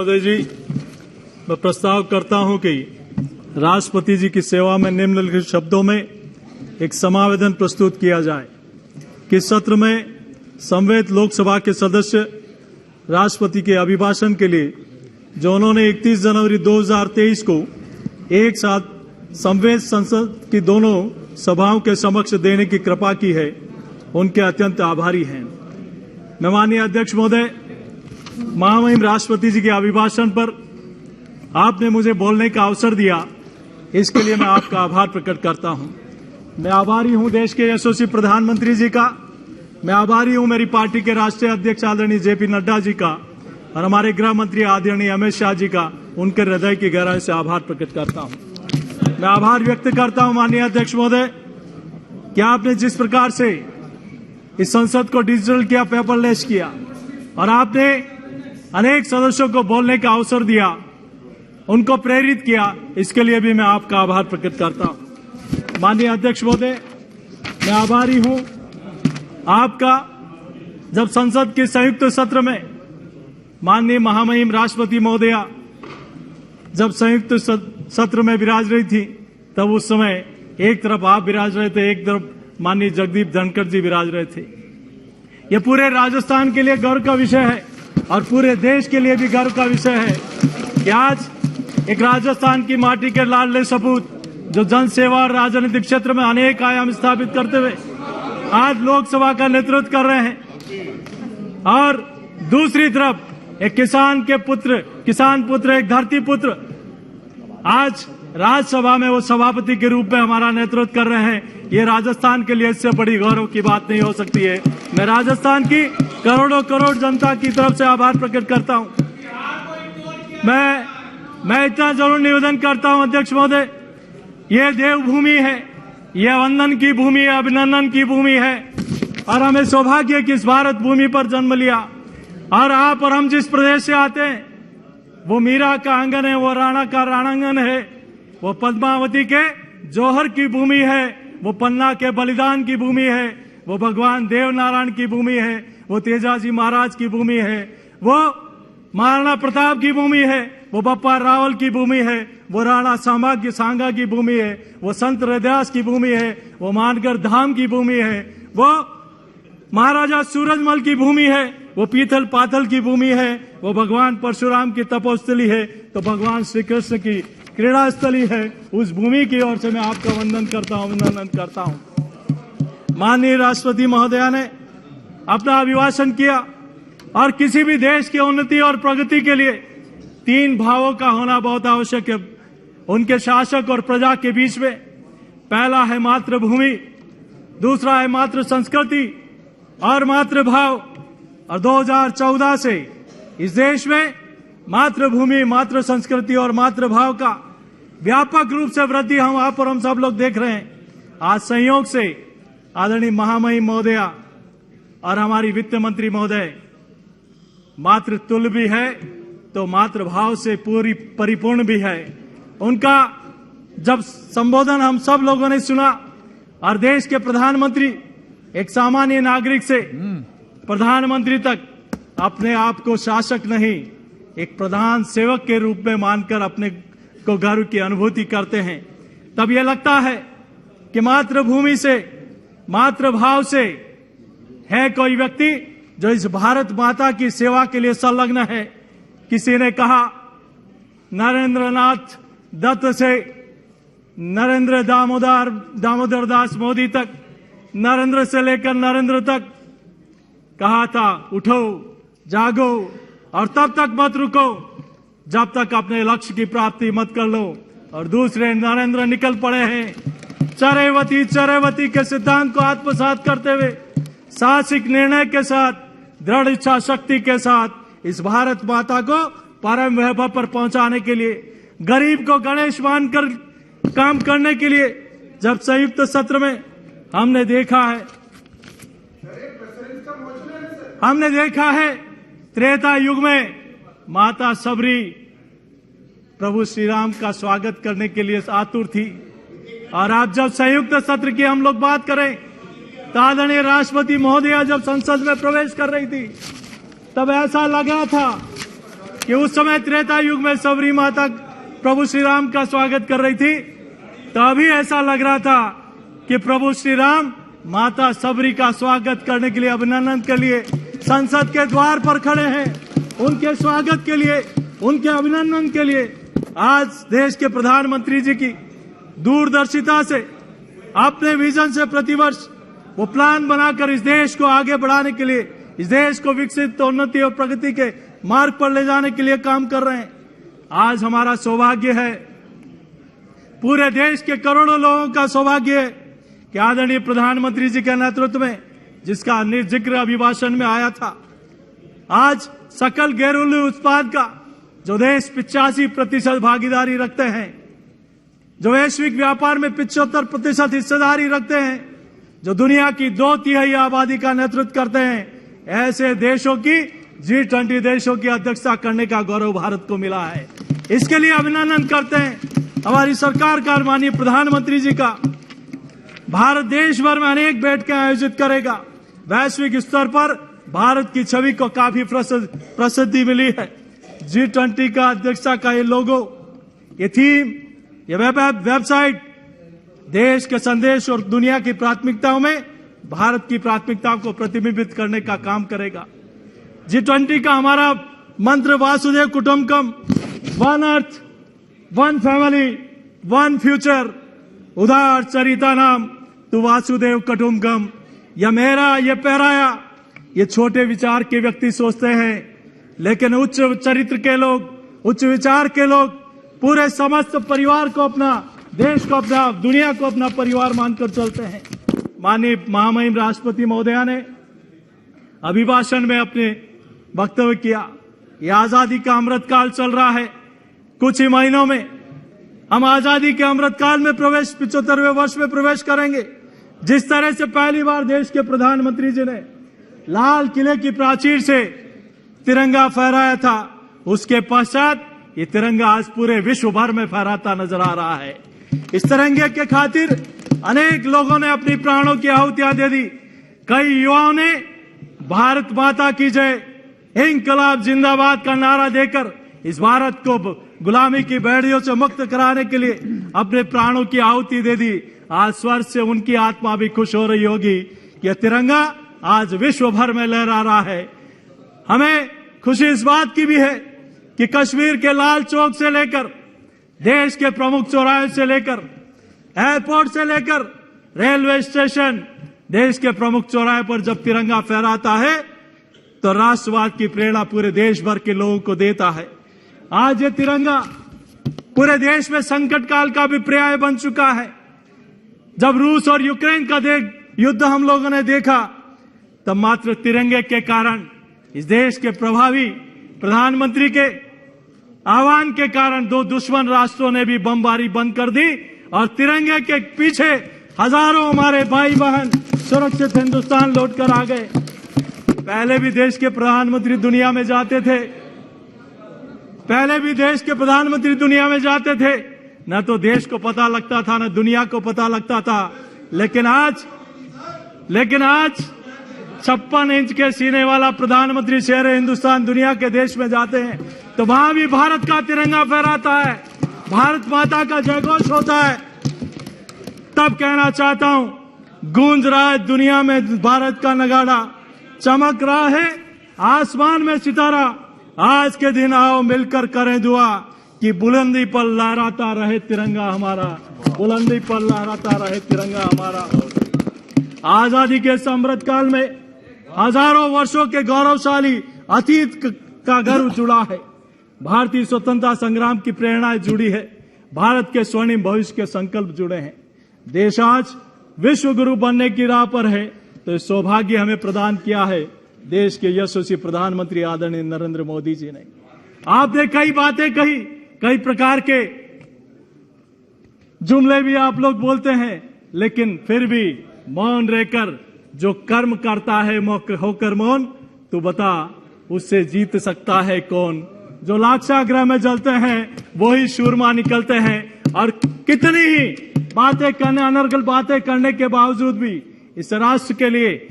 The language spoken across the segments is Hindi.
महोदय जी, मैं प्रस्ताव करता हूं कि राष्ट्रपति जी की सेवा में निम्नलिखित शब्दों में एक समावेदन प्रस्तुत किया जाए कि सत्र में समवेत लोकसभा के सदस्य राष्ट्रपति के अभिभाषण के लिए जो उन्होंने 31 जनवरी 2023 को एक साथ समवेत संसद की दोनों सभाओं के समक्ष देने की कृपा की है, उनके अत्यंत आभारी हैं। मैं माननीय अध्यक्ष महोदय, महामहिम राष्ट्रपति जी के अभिभाषण पर आपने मुझे बोलने का अवसर दिया, इसके लिए मैं आपका आभार प्रकट करता हूं। मैं आभारी हूं देश के यशस्वी प्रधानमंत्री जी का, मैं आभारी हूं मेरी पार्टी के राष्ट्रीय अध्यक्ष आदरणीय जेपी नड्डा जी का और हमारे गृह मंत्री आदरणीय अमित शाह जी का, उनके हृदय की गहराई से आभार प्रकट करता हूं। मैं आभार व्यक्त करता हूं माननीय अध्यक्ष महोदय कि आपने जिस प्रकार से इस संसद को डिजिटल किया, पेपरलेस किया और आपने अनेक सदस्यों को बोलने का अवसर दिया, उनको प्रेरित किया, इसके लिए भी मैं आपका आभार प्रकट करता हूं। माननीय अध्यक्ष महोदय, मैं आभारी हूं आपका जब संसद के संयुक्त सत्र में माननीय महामहिम राष्ट्रपति महोदया जब संयुक्त सत्र में विराज रही थी, तब उस समय एक तरफ आप विराज रहे थे, एक तरफ माननीय जगदीप धनखड़ जी विराज रहे थे। यह पूरे राजस्थान के लिए गर्व का विषय है और पूरे देश के लिए भी गर्व का विषय है कि आज एक राजस्थान की माटी के लाडले सपूत जो जन सेवा और राजनीतिक क्षेत्र में अनेक आयाम स्थापित करते हुए आज लोकसभा का नेतृत्व कर रहे हैं और दूसरी तरफ एक किसान पुत्र, एक धरती पुत्र आज राज्यसभा में वो सभापति के रूप में हमारा नेतृत्व कर रहे हैं। ये राजस्थान के लिए इससे बड़ी गौरव की बात नहीं हो सकती है। मैं राजस्थान की करोड़ों जनता की तरफ से आभार प्रकट करता हूं। मैं इतना जरूर निवेदन करता हूं अध्यक्ष महोदय, ये देवभूमि है, ये वंदन की भूमि है, अभिनंदन की भूमि है और हमें सौभाग्य की इस भारत भूमि पर जन्म लिया। और आप और हम जिस प्रदेश से आते हैं वो मीरा का आंगन है, वो राणा का राणांगन है, वो पद्मावती के जौहर की भूमि है, वो पन्ना के बलिदान की भूमि है, वो भगवान देव नारायण की भूमि है, वो तेजाजी महाराज की भूमि है, वो महाराणा प्रताप की भूमि है, वो बप्पा रावल की भूमि है, वो राणा सांगा की भूमि है, वो संत रैदास की भूमि है, वो मानगर धाम की भूमि है, वो महाराजा सूरजमल की भूमि है, वो पीतल पाथल की भूमि है, वो भगवान परशुराम की तपोस्थली है, तो भगवान श्री कृष्ण की क्रीड़ा स्थली है। उस भूमि की ओर से मैं आपका वंदन करता हूं, अभिनंदन करता हूं। माननीय राष्ट्रपति महोदया ने अपना अभिभाषण किया और किसी भी देश की उन्नति और प्रगति के लिए तीन भावों का होना बहुत आवश्यक है उनके शासक और प्रजा के बीच में। पहला है मातृभूमि, दूसरा है मातृ संस्कृति और मातृभाव। और 2014 से इस देश में मातृभूमि, मातृ संस्कृति और मातृभाव का व्यापक रूप से वृद्धि आप और हम सब लोग देख रहे हैं। आज संयोग से आदरणीय महामहिम महोदया और हमारी वित्त मंत्री महोदय मातृतुल्य भी है तो मातृभाव से पूरी परिपूर्ण भी है। उनका जब संबोधन हम सब लोगों ने सुना और देश के प्रधानमंत्री एक सामान्य नागरिक से प्रधानमंत्री तक अपने आप को शासक नहीं, एक प्रधान सेवक के रूप में मानकर अपने को गर्व की अनुभूति करते हैं, तब यह लगता है कि मातृभूमि से, मातृभाव से है कोई व्यक्ति जो इस भारत माता की सेवा के लिए संलग्न है। किसी ने कहा नरेंद्रनाथ दत्त से नरेंद्र दामोदर दास मोदी तक, नरेंद्र से लेकर नरेंद्र तक कहा था उठो, जागो और तब तक मत रुको जब तक अपने लक्ष्य की प्राप्ति मत कर लो। और दूसरे नरेंद्र निकल पड़े हैं चरैवती के सिद्धांत को आत्मसात करते हुए साहसिक निर्णय के साथ, दृढ़ इच्छा शक्ति के साथ इस भारत माता को परम वैभव पर पहुंचाने के लिए, गरीब को गणेश मानकर काम करने के लिए जब संयुक्त सत्र में हमने देखा है त्रेता युग में माता सबरी प्रभु श्री राम का स्वागत करने के लिए आतुर थी। और आज जब संयुक्त सत्र की हम लोग बात करें तो आदरणीय राष्ट्रपति महोदया जब संसद में प्रवेश कर रही थी तब ऐसा लगा था कि उस समय त्रेता युग में सबरी माता प्रभु श्री राम का स्वागत कर रही थी, तभी ऐसा लग रहा था कि प्रभु श्री राम माता सबरी का स्वागत करने के लिए, अभिनंदन के लिए संसद के द्वार पर खड़े हैं। उनके स्वागत के लिए, उनके अभिनंदन के लिए आज देश के प्रधानमंत्री जी की दूरदर्शिता से, अपने विजन से प्रतिवर्ष वो प्लान बनाकर इस देश को आगे बढ़ाने के लिए, इस देश को विकसित, उन्नति और प्रगति के मार्ग पर ले जाने के लिए काम कर रहे हैं। आज हमारा सौभाग्य है, पूरे देश के करोड़ों लोगों का सौभाग्य है कि आदरणीय प्रधानमंत्री जी के नेतृत्व में, जिसका जिक्र अभिभाषण में आया था, आज सकल घरेलू उत्पाद का जो देश 85% भागीदारी रखते हैं, जो वैश्विक व्यापार में 75% हिस्सेदारी रखते हैं, जो दुनिया की 2/3 आबादी का नेतृत्व करते हैं, ऐसे देशों की G20 देशों की अध्यक्षता करने का गौरव भारत को मिला है। इसके लिए अभिनंदन करते हैं हमारी सरकार का, माननीय प्रधानमंत्री जी का। भारत देश भर में अनेक बैठकें आयोजित करेगा। वैश्विक स्तर पर भारत की छवि को काफी प्रसिद्धि मिली है। G20 का अध्यक्षता का ये लोगो, ये थीम, ये वेबसाइट देश के संदेश और दुनिया की प्राथमिकताओं में भारत की प्राथमिकताओं को प्रतिबिंबित करने का काम करेगा। G20 का हमारा मंत्र वासुदेव कुटुंबकम, one earth, one family, one future, उदार चरिता नाम तू वासुदेव कुटुंबकम। यह मेरा, ये पैराया, ये छोटे विचार के व्यक्ति सोचते हैं, लेकिन उच्च चरित्र के लोग, उच्च विचार के लोग पूरे समस्त परिवार को अपना, देश को अपना, दुनिया को अपना परिवार मानकर चलते हैं। माननीय महामहिम राष्ट्रपति महोदया ने अभिभाषण में अपने वक्तव्य किया, यह आजादी का अमृतकाल चल रहा है। कुछ ही महीनों में हम आजादी के अमृतकाल में प्रवेश, 75वें वर्ष में प्रवेश करेंगे। जिस तरह से पहली बार देश के प्रधानमंत्री जी ने लाल किले की प्राचीर से तिरंगा फहराया था, उसके पश्चात ये तिरंगा आज पूरे विश्व भर में फहराता नजर आ रहा है। इस तिरंगे के खातिर अनेक लोगों ने अपनी प्राणों की आहुतियां दे दी। कई युवाओं ने भारत माता की जय, इंकलाब जिंदाबाद का नारा देकर इस भारत को गुलामी की बेड़ियों से मुक्त कराने के लिए अपने प्राणों की आहुति दे दी। आज स्वर्ग से उनकी आत्मा भी खुश हो रही होगी कि यह तिरंगा आज विश्व भर में लहरा रहा है। हमें खुशी इस बात की भी है कि कश्मीर के लाल चौक से लेकर, देश के प्रमुख चौराहे से लेकर, एयरपोर्ट से लेकर रेलवे स्टेशन, देश के प्रमुख चौराहे पर जब तिरंगा फहराता है तो राष्ट्रवाद की प्रेरणा पूरे देश भर के लोगों को देता है। आज ये तिरंगा पूरे देश में संकट काल का भी पर्याय बन चुका है। जब रूस और यूक्रेन का युद्ध हम लोगों ने देखा, तब मात्र तिरंगे के कारण, इस देश के प्रभावी प्रधानमंत्री के आह्वान के कारण दो दुश्मन राष्ट्रों ने भी बमबारी बंद कर दी और तिरंगे के पीछे हजारों हमारे भाई बहन सुरक्षित हिंदुस्तान लौटकर आ गए। पहले भी देश के प्रधानमंत्री दुनिया में जाते थे, न तो देश को पता लगता था, न दुनिया को पता लगता था। लेकिन आज 56 इंच के सीने वाला प्रधानमंत्री शेर हिंदुस्तान दुनिया के देश में जाते हैं तो वहां भी भारत का तिरंगा फहराता है, भारत माता का जयघोष होता है। तब कहना चाहता हूं, गूंज रहा है दुनिया में भारत का नगाड़ा, चमक रहा है आसमान में सितारा। आज के दिन आओ मिलकर करें दुआ कि बुलंदी पर लहराता रहे तिरंगा हमारा, बुलंदी पर लहराता रहे तिरंगा हमारा। आजादी के अमृत काल में हजारों वर्षों के गौरवशाली अतीत का गर्व जुड़ा है। भारतीय स्वतंत्रता संग्राम की प्रेरणाएं जुड़ी है, भारत के स्वर्णिम भविष्य के संकल्प जुड़े हैं। देश आज विश्व गुरु बनने की राह पर है, तो सौभाग्य हमें प्रदान किया है देश के यशस्वी प्रधानमंत्री आदरणीय नरेंद्र मोदी जी ने। आपने कई बातें कही, कई प्रकार के जुमले भी आप लोग बोलते हैं, लेकिन फिर भी मौन रहकर जो कर्म करता है होकर मौन, तू बता उससे जीत सकता है कौन। जो लाक्षागृह में जलते हैं वही शूरमा निकलते हैं। और कितनी ही बातें करने, अनर्गल बातें करने के बावजूद भी इस राष्ट्र के लिए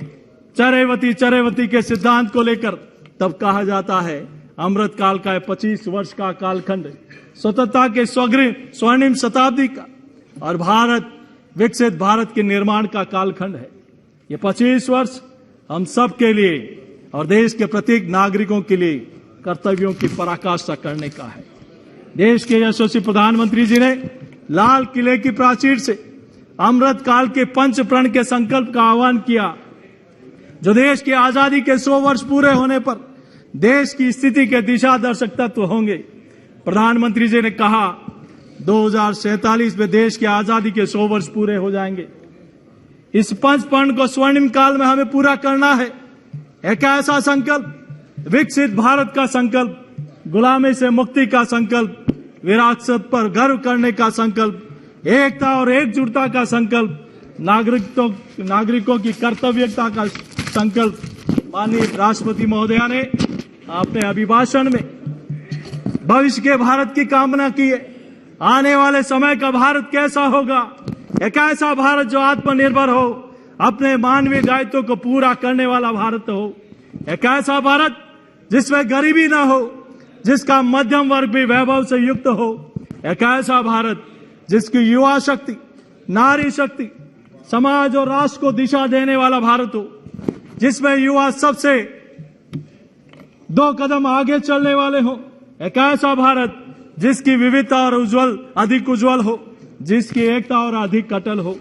चरैवती के सिद्धांत को लेकर तब कहा जाता है अमृत काल का 25 वर्ष का कालखंड है, स्वतंत्रता के स्वर्णिम शताब्दी का और भारत विकसित भारत के निर्माण का कालखंड है। ये 25 वर्ष हम सब के लिए और देश के प्रत्येक नागरिकों के लिए कर्तव्यों की पराकाष्ठा करने का है। देश के यशस्वी प्रधानमंत्री जी ने लाल किले की प्राचीर से अमृत काल के पंच प्रण के संकल्प का आह्वान किया, जो देश की आजादी के 100 वर्ष पूरे होने पर देश की स्थिति के दिशा दर्शक तत्व होंगे। प्रधानमंत्री जी ने कहा 2047 में देश की आजादी के 100 वर्ष पूरे हो जाएंगे। इस पंच प्रण को स्वर्णिम काल में हमें पूरा करना है। एक ऐसा संकल्प, विकसित भारत का संकल्प, गुलामी से मुक्ति का संकल्प, विरासत पर गर्व करने का संकल्प, एकता और एकजुटता का संकल्प, नागरिकों की कर्तव्यता का संकल्प। माननीय राष्ट्रपति महोदया ने अपने अभिभाषण में भविष्य के भारत की कामना की है। आने वाले समय का भारत कैसा होगा? एक ऐसा भारत जो आत्मनिर्भर हो, अपने मानवीय दायित्वों को पूरा करने वाला भारत हो। एक ऐसा भारत जिसमें गरीबी ना हो, जिसका मध्यम वर्ग भी वैभव से युक्त हो। एक ऐसा भारत जिसकी युवा शक्ति, नारी शक्ति, समाज और राष्ट्र को दिशा देने वाला भारत हो, जिसमें युवा सबसे 2 कदम आगे चलने वाले हो। एक ऐसा भारत जिसकी विविधता और अधिक उज्जवल हो, जिसकी एकता और अधिक अटल हो।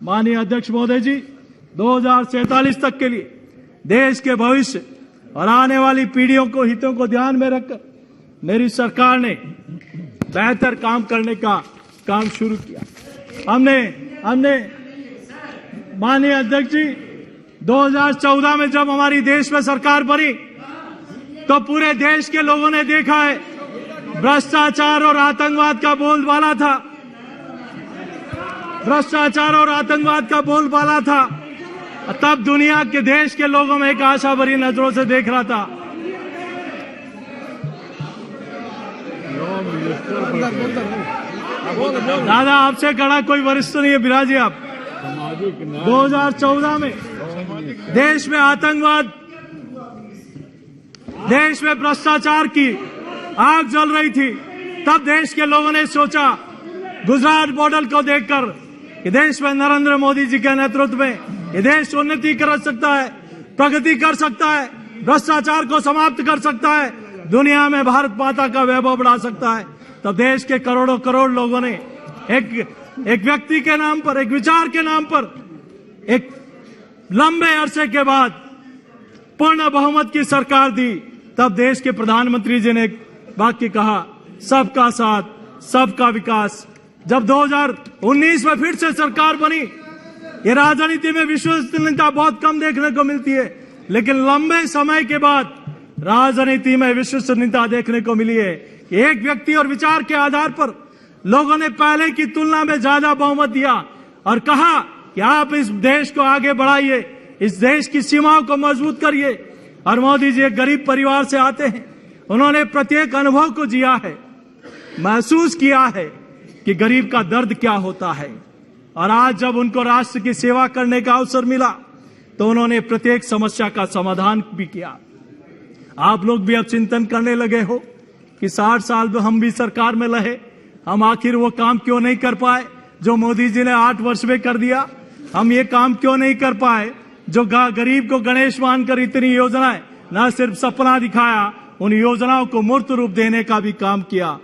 माननीय अध्यक्ष महोदय जी, 2047 तक के लिए देश के भविष्य और आने वाली पीढ़ियों को हितों को ध्यान में रखकर मेरी सरकार ने बेहतर काम करने का काम शुरू किया। हमने माननीय अध्यक्ष जी, 2014 में जब हमारी देश में सरकार बनी तो पूरे देश के लोगों ने देखा है भ्रष्टाचार और आतंकवाद का बोलबाला था। भ्रष्टाचार और आतंकवाद का बोलबाला था। तब दुनिया के देश के लोगों में एक आशा भरी नजरों से देख रहा था। दादा, आपसे खड़ा कोई वरिष्ठ नहीं है, बिराजी आप। 2014 में देश में आतंकवाद, देश में भ्रष्टाचार की आग जल रही थी। तब देश के लोगों ने सोचा, गुजरात मॉडल को देखकर, कि देश में नरेंद्र मोदी जी के नेतृत्व में ये देश उन्नति कर सकता है, प्रगति कर सकता है, भ्रष्टाचार को समाप्त कर सकता है, दुनिया में भारत माता का वैभव बढ़ा सकता है। तब देश के करोड़ों करोड़ लोगों ने एक व्यक्ति के नाम पर, एक विचार के नाम पर, एक लंबे अरसे के बाद पूर्ण बहुमत की सरकार दी। तब देश के प्रधानमंत्री जी ने एक वाक्य कहा, सबका साथ, सबका विकास। जब 2019 में फिर से सरकार बनी, ये राजनीति में विश्वसनीयता बहुत कम देखने को मिलती है, लेकिन लंबे समय के बाद राजनीति में विश्वसनीयता देखने को मिली है। एक व्यक्ति और विचार के आधार पर लोगों ने पहले की तुलना में ज्यादा बहुमत दिया और कहा कि आप इस देश को आगे बढ़ाइए, इस देश की सीमाओं को मजबूत करिए। और मोदी जी एक गरीब परिवार से आते हैं, उन्होंने प्रत्येक अनुभव को जिया है, महसूस किया है कि गरीब का दर्द क्या होता है। और आज जब उनको राष्ट्र की सेवा करने का अवसर मिला तो उन्होंने प्रत्येक समस्या का समाधान भी किया। आप लोग भी अब चिंतन करने लगे हो कि 60 साल में हम भी सरकार में रहे, हम आखिर वो काम क्यों नहीं कर पाए जो मोदी जी ने 8 वर्ष में कर दिया। हम ये काम क्यों नहीं कर पाए जो गरीब को गणेश मानकर इतनी योजनाएं, न सिर्फ सपना दिखाया, उन योजनाओं को मूर्त रूप देने का भी काम किया।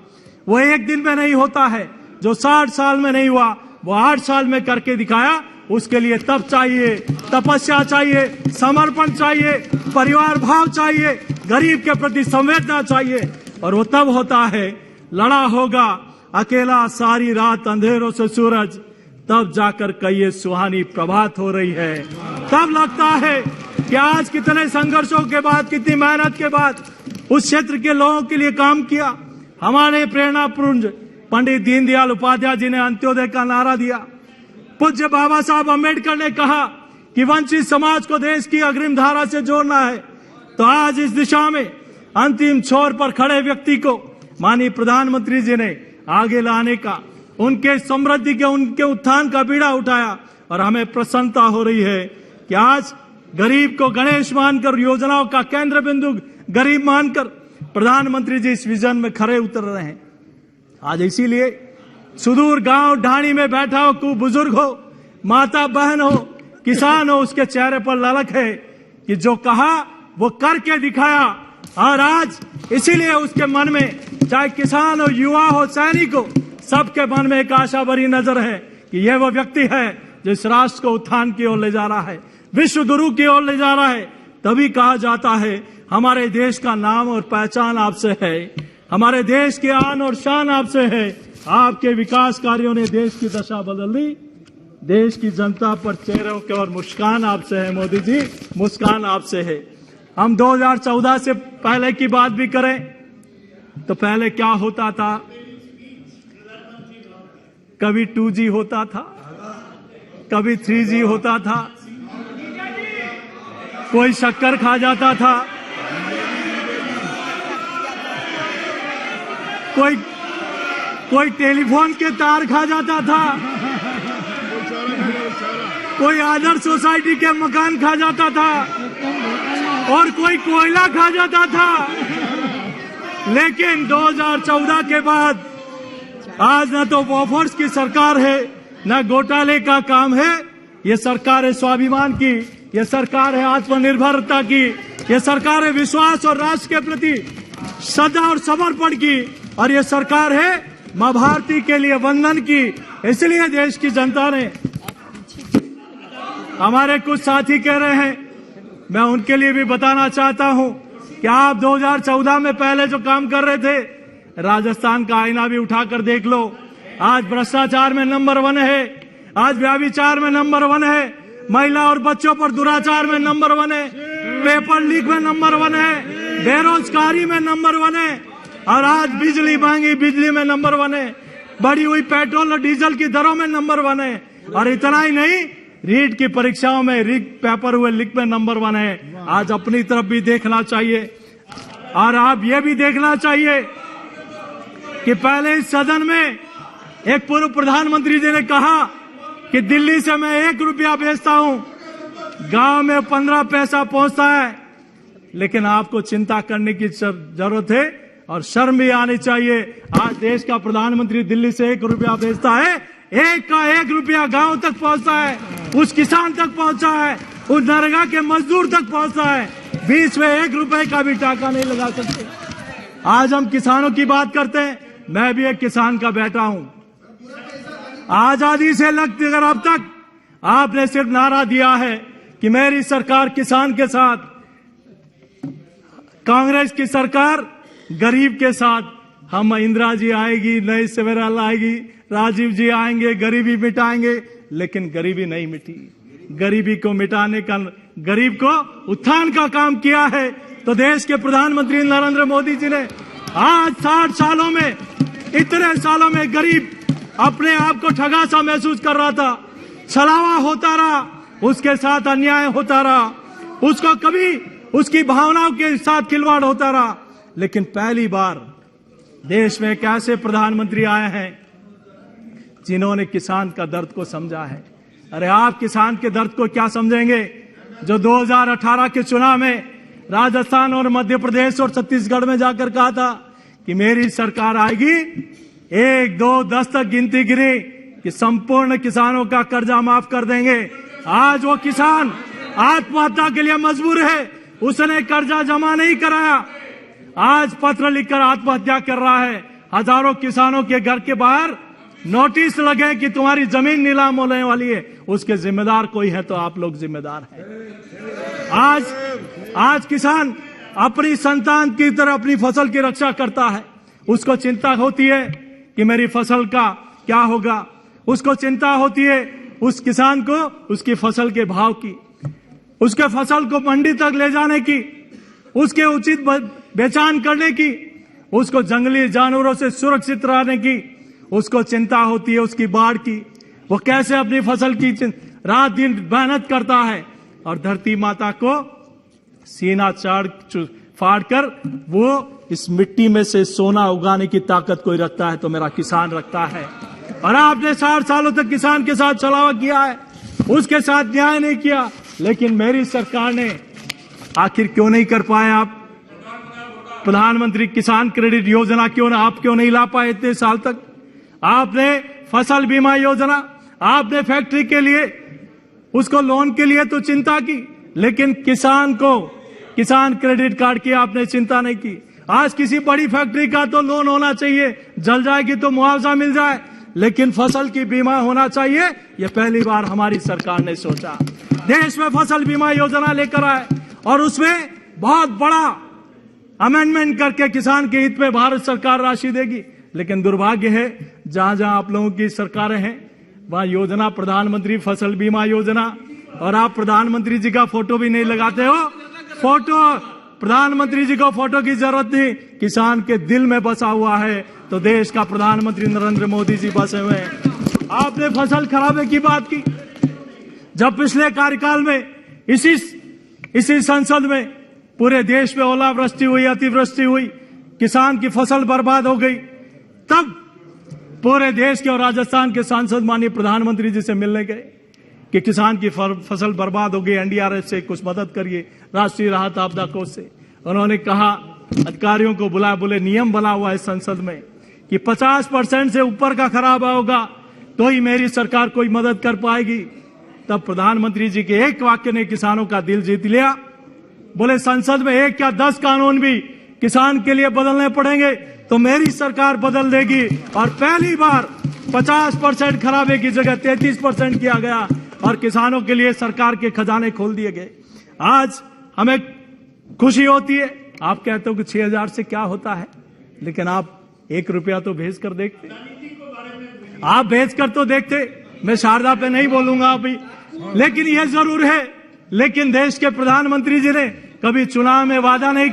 वो एक दिन में नहीं होता है, जो 60 साल में नहीं हुआ वो 8 साल में करके दिखाया। उसके लिए तप चाहिए, तपस्या चाहिए, समर्पण चाहिए, परिवार भाव चाहिए, गरीब के प्रति संवेदना चाहिए। और वो तब होता है, लड़ा होगा अकेला सारी रात अंधेरों से सूरज, तब जाकर कई सुहानी प्रभात हो रही है। तब लगता है कि आज कितने संघर्षों के बाद, कितनी मेहनत के बाद उस क्षेत्र के लोगों के लिए काम किया। हमारे प्रेरणा पुंज पंडित दीनदयाल उपाध्याय जी ने अंत्योदय का नारा दिया। पूज्य बाबा साहब अम्बेडकर ने कहा कि वंचित समाज को देश की अग्रिम धारा से जोड़ना है। तो आज इस दिशा में अंतिम छोर पर खड़े व्यक्ति को माननीय प्रधानमंत्री जी ने आगे लाने का, उनके समृद्धि के, उनके उत्थान का बीड़ा उठाया। और हमें प्रसन्नता हो रही है कि आज गरीब को गणेश मानकर, योजनाओं का केंद्र बिंदु गरीब मानकर प्रधानमंत्री जी इस विजन में खरे उतर रहे हैं। आज इसीलिए सुदूर गांव ढाणी में बैठा हो, कोई बुजुर्ग हो, माता बहन हो, किसान हो, उसके चेहरे पर ललक है कि जो कहा वो करके दिखाया। और आज इसीलिए उसके मन में, चाहे किसान हो, युवा हो, सैनिक हो, सबके मन में एक आशा भरी नजर है कि यह वो व्यक्ति है जो इस राष्ट्र को उत्थान की ओर ले जा रहा है, विश्व गुरु की ओर ले जा रहा है। तभी कहा जाता है हमारे देश का नाम और पहचान आपसे है, हमारे देश की आन और शान आपसे है। आपके विकास कार्यों ने देश की दशा बदल दी। देश की जनता पर चेहरों के और मुस्कान आपसे है मोदी जी, मुस्कान आपसे है। हम 2014 से पहले की बात भी करें तो पहले क्या होता था? कभी 2G होता था, कभी 3G होता था, कोई शक्कर खा जाता था, कोई टेलीफोन के तार खा जाता था, कोई आदर्श सोसाइटी के मकान खा जाता था और कोई कोयला खा जाता था। लेकिन 2014 के बाद आज न तो वॉफर्स की सरकार है, न घोटाले का काम है। ये सरकार है स्वाभिमान की, ये सरकार है आत्मनिर्भरता की, ये सरकार है विश्वास और राष्ट्र के प्रति श्रद्धा और समर्पण की, और ये सरकार है मां भारती के लिए वंदन की। इसलिए देश की जनता ने, हमारे कुछ साथी कह रहे हैं, मैं उनके लिए भी बताना चाहता हूं कि आप 2014 में पहले जो काम कर रहे थे, राजस्थान का आईना भी उठाकर देख लो। आज भ्रष्टाचार में नंबर 1 है, आज व्यभिचार में नंबर 1 है, महिला और बच्चों पर दुराचार में नंबर 1 है, पेपर लीक में नंबर 1 है, बेरोजगारी में नंबर 1 है, और आज बिजली महंगी बिजली में नंबर 1 है, बढ़ी हुई पेट्रोल और डीजल की दरों में नंबर 1 है। और इतना ही नहीं, रीट की परीक्षाओं में रीट पेपर हुए लीक में नंबर 1 है। आज अपनी तरफ भी देखना चाहिए, और आप ये भी देखना चाहिए कि पहले इस सदन में एक पूर्व प्रधानमंत्री जी ने कहा कि दिल्ली से मैं 1 रुपया भेजता हूं, गांव में 15 पैसा पहुंचता है। लेकिन आपको चिंता करने की जरूरत है और शर्म भी आनी चाहिए। आज देश का प्रधानमंत्री दिल्ली से 1 रुपया भेजता है, 1 का 1 रुपया गांव तक पहुंचता है, उस किसान तक पहुंचा है, उस नरेगा के मजदूर तक पहुंचता है। बीच में 1 रुपए का भी टाका नहीं लगा सकते। आज हम किसानों की बात करते हैं, मैं भी एक किसान का बेटा हूं। आजादी से लगकर अब तक आपने सिर्फ नारा दिया है कि मेरी सरकार किसान के साथ, कांग्रेस की सरकार गरीब के साथ। हम इंदिरा जी आएगी, नई सवेरा लाएगी, राजीव जी आएंगे, गरीबी मिटाएंगे, लेकिन गरीबी नहीं मिटी। गरीबी को मिटाने का, गरीब को उत्थान का काम किया है तो देश के प्रधानमंत्री नरेंद्र मोदी जी ने। आज 60 सालों में, इतने सालों में गरीब अपने आप को ठगा सा महसूस कर रहा था, छलावा होता रहा, उसके साथ अन्याय होता रहा, उसको कभी उसकी भावनाओं के साथ खिलवाड़ होता रहा। लेकिन पहली बार देश में एक ऐसे प्रधानमंत्री आए हैं जिन्होंने किसान का दर्द को समझा है। अरे आप किसान के दर्द को क्या समझेंगे, जो 2018 के चुनाव में राजस्थान और मध्य प्रदेश और छत्तीसगढ़ में जाकर कहा था कि मेरी सरकार आएगी, 1, 2, 10 तक गिनती गिरी कि संपूर्ण किसानों का कर्जा माफ कर देंगे। आज वो किसान आत्महत्या के लिए मजबूर है, उसने कर्जा जमा नहीं कराया, आज पत्र लिखकर आत्महत्या कर रहा है। हजारों किसानों के घर के बाहर नोटिस लगे कि तुम्हारी जमीन नीलाम होने वाली है, उसके जिम्मेदार कोई है तो आप लोग जिम्मेदार हैं। आज किसान अपनी संतान की तरह अपनी फसल की रक्षा करता है, उसको चिंता होती है कि मेरी फसल का क्या होगा, उसको चिंता होती है उस किसान को उसकी फसल के भाव की, उसके फसल को मंडी तक ले जाने की, उसके उचित बेचान करने की, उसको जंगली जानवरों से सुरक्षित रहने की, उसको चिंता होती है उसकी बाढ़ की, वो कैसे अपनी फसल की रात दिन मेहनत करता है, और धरती माता को सीना फाड़ कर वो इस मिट्टी में से सोना उगाने की ताकत कोई रखता है तो मेरा किसान रखता है। और आपने 60 सालों तक किसान के साथ छलावा किया है, उसके साथ न्याय नहीं किया, लेकिन मेरी सरकार ने आखिर क्यों नहीं कर पाए आप? प्रधानमंत्री किसान क्रेडिट योजना आप क्यों नहीं ला पाए इतने साल तक? आपने फसल बीमा योजना, आपने फैक्ट्री के लिए उसको लोन के लिए तो चिंता की, लेकिन किसान क्रेडिट कार्ड की आपने चिंता नहीं की। आज किसी बड़ी फैक्ट्री का तो लोन होना चाहिए, जल जाएगी तो मुआवजा मिल जाए, लेकिन फसल की बीमा होना चाहिए, यह पहली बार हमारी सरकार ने सोचा। देश में फसल बीमा योजना लेकर आए और उसमें बहुत बड़ा अमेंडमेंट करके किसान के हित में भारत सरकार राशि देगी। लेकिन दुर्भाग्य है, जहां जहां आप लोगों की सरकारें हैं वहां योजना प्रधानमंत्री फसल बीमा योजना, और आप प्रधानमंत्री जी का फोटो भी नहीं लगाते हो। प्रधानमंत्री जी को फोटो की जरूरत नहीं, किसान के दिल में बसा हुआ है तो देश का प्रधानमंत्री नरेंद्र मोदी जी बसे हुए हैं। आपने फसल खराबे की बात की, जब पिछले कार्यकाल में इसी संसद में पूरे देश में ओलावृष्टि हुई, अतिवृष्टि हुई, किसान की फसल बर्बाद हो गई, तब पूरे देश के और राजस्थान के सांसद माननीय प्रधानमंत्री जी से मिलने गए कि किसान की फसल बर्बाद हो गई, एनडीआरएफ से कुछ मदद करिए, राष्ट्रीय राहत आपदा कोष से। उन्होंने कहा अधिकारियों को बोले नियम बना हुआ है संसद में कि 50% से ऊपर का खराब होगा तो ही मेरी सरकार कोई मदद कर पाएगी। तब प्रधानमंत्री जी के एक वाक्य ने किसानों का दिल जीत लिया। बोले संसद में 1 या 10 कानून भी किसान के लिए बदलने पड़ेंगे तो मेरी सरकार बदल देगी, और पहली बार 50% खराबे की जगह 33% किया गया और किसानों के लिए सरकार के खजाने खोल दिए गए। आज हमें खुशी होती है, आप कहते हो कि 6,000 से क्या होता है, लेकिन आप 1 रुपया तो भेज कर देखते, आप भेज कर तो देखते। मैं शारदा पे नहीं बोलूंगा अभी, लेकिन यह जरूर है, लेकिन देश के प्रधानमंत्री जी ने कभी चुनाव में वादा नहीं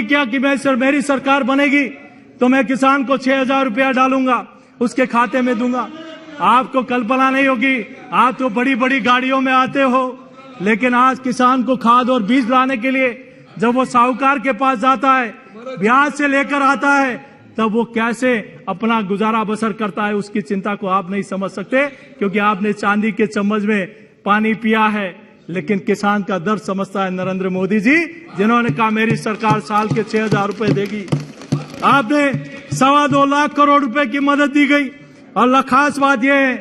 किया कि मेरी सरकार बनेगी तो मैं किसान को 6,000 रुपया डालूंगा, उसके खाते में दूंगा। आपको कल्पना नहीं होगी, आप तो बड़ी बड़ी गाड़ियों में आते हो, लेकिन आज किसान को खाद और बीज लाने के लिए जब वो साहूकार के पास जाता है, ब्याज से लेकर आता है, तब वो कैसे अपना गुजारा बसर करता है, उसकी चिंता को आप नहीं समझ सकते, क्योंकि आपने चांदी के चम्मच में पानी पिया है। लेकिन किसान का दर्द समझता है नरेंद्र मोदी जी, जिन्होंने कहा मेरी सरकार साल के 6,000 रुपए देगी। आपने 2.25 लाख करोड़ रुपए की मदद दी गई, और खास बात यह है